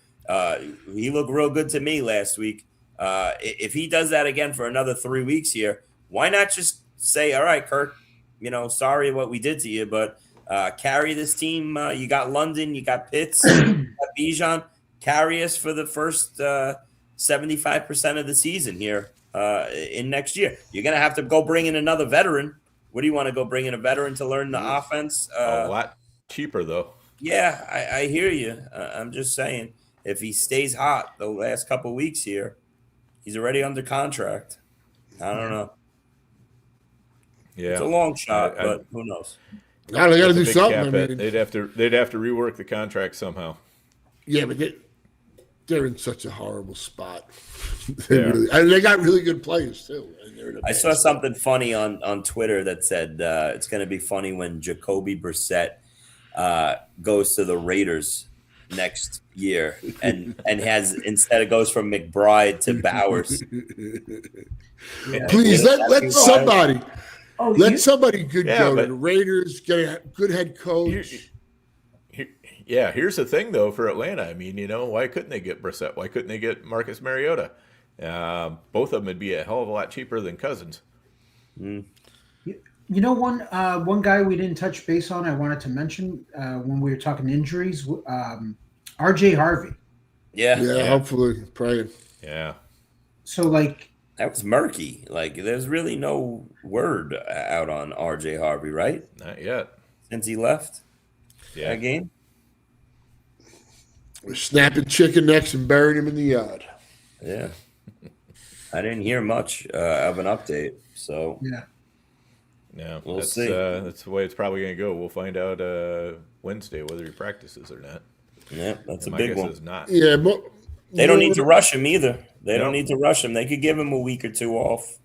he looked real good to me last week. If he does that again for another 3 weeks here, why not just say, "All right, Kirk, sorry what we did to you, but." Carry this team. You got London, you got Pitts, you got Bijan. Carry us for the first 75% of the season here in next year. You're going to have to go bring in another veteran. What do you want to go bring in a veteran to learn the offense? A lot cheaper, though. Yeah, I hear you. I'm just saying, if he stays hot the last couple of weeks here, He's already under contract. I don't know. Yeah, It's a long shot, but who knows? Now they got to do Big something. cap I it. mean, They'd have to rework the contract somehow. yeah, but they're in such a horrible spot. Yeah. They got really good players too. And they're in a I bad saw spot. something funny on Twitter that said it's going to be funny when Jacoby Brissett goes to the Raiders next year and has instead it goes from McBride to Bowers. Yeah. Please let somebody good Yeah, go to but- the Raiders, get a good head coach. Here's the thing though for Atlanta. I mean, why couldn't they get Brissett? Why couldn't they get Marcus Mariota? Both of them would be a hell of a lot cheaper than Cousins. One guy we didn't touch base on, I wanted to mention when we were talking injuries, R.J. Harvey. Yeah, hopefully, praying. Yeah. So, like, That was murky. Like, there's really no word out on RJ Harvey, right? Not yet. Since he left Yeah. that game. We're snapping chicken necks and burying him in the yard. Yeah. I didn't hear much of an update. So, yeah. No, We'll that's, see. That's the way it's probably going to go. We'll find out Wednesday whether he practices or not. yeah, that's a My big guess one. is not. Yeah, They don't need to rush him either. They No. don't need to rush him. They could give him a week or two off.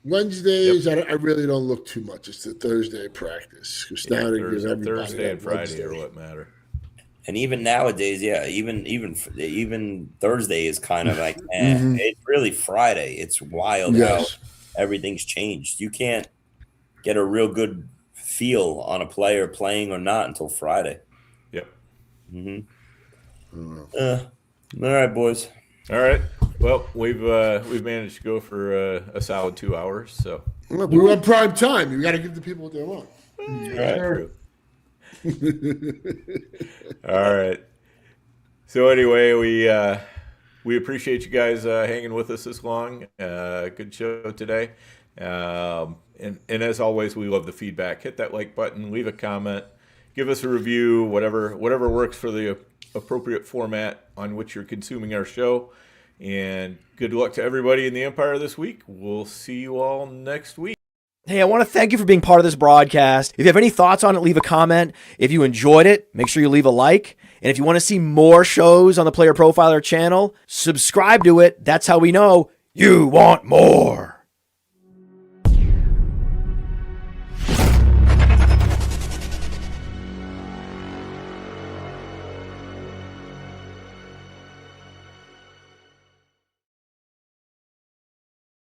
Wednesdays, I really don't look too much. It's the Thursday practice because now they give Thursday, everybody Thursday that and Friday Wednesday. are what matter. And even nowadays, yeah, even Thursday is kind of like, it's really Friday. It's wild Yes. how everything's changed. You can't get a real good feel on a player playing or not until Friday. Yep. All right, boys. All right. Well, we've managed to go for a solid 2 hours. So. Look, we're on prime time. You got to give the people what they want. True. All right. So anyway, we appreciate you guys hanging with us this long. Good show today. And as always, we love the feedback. Hit that like button, leave a comment, give us a review, whatever works for the appropriate format on which you're consuming our show. And good luck to everybody in the Empire this week. We'll see you all next week. Hey, I want to thank you for being part of this broadcast. If you have any thoughts on it, leave a comment. If you enjoyed it, make sure you leave a like. And if you want to see more shows on the Player Profiler channel, subscribe to it. That's how we know you want more.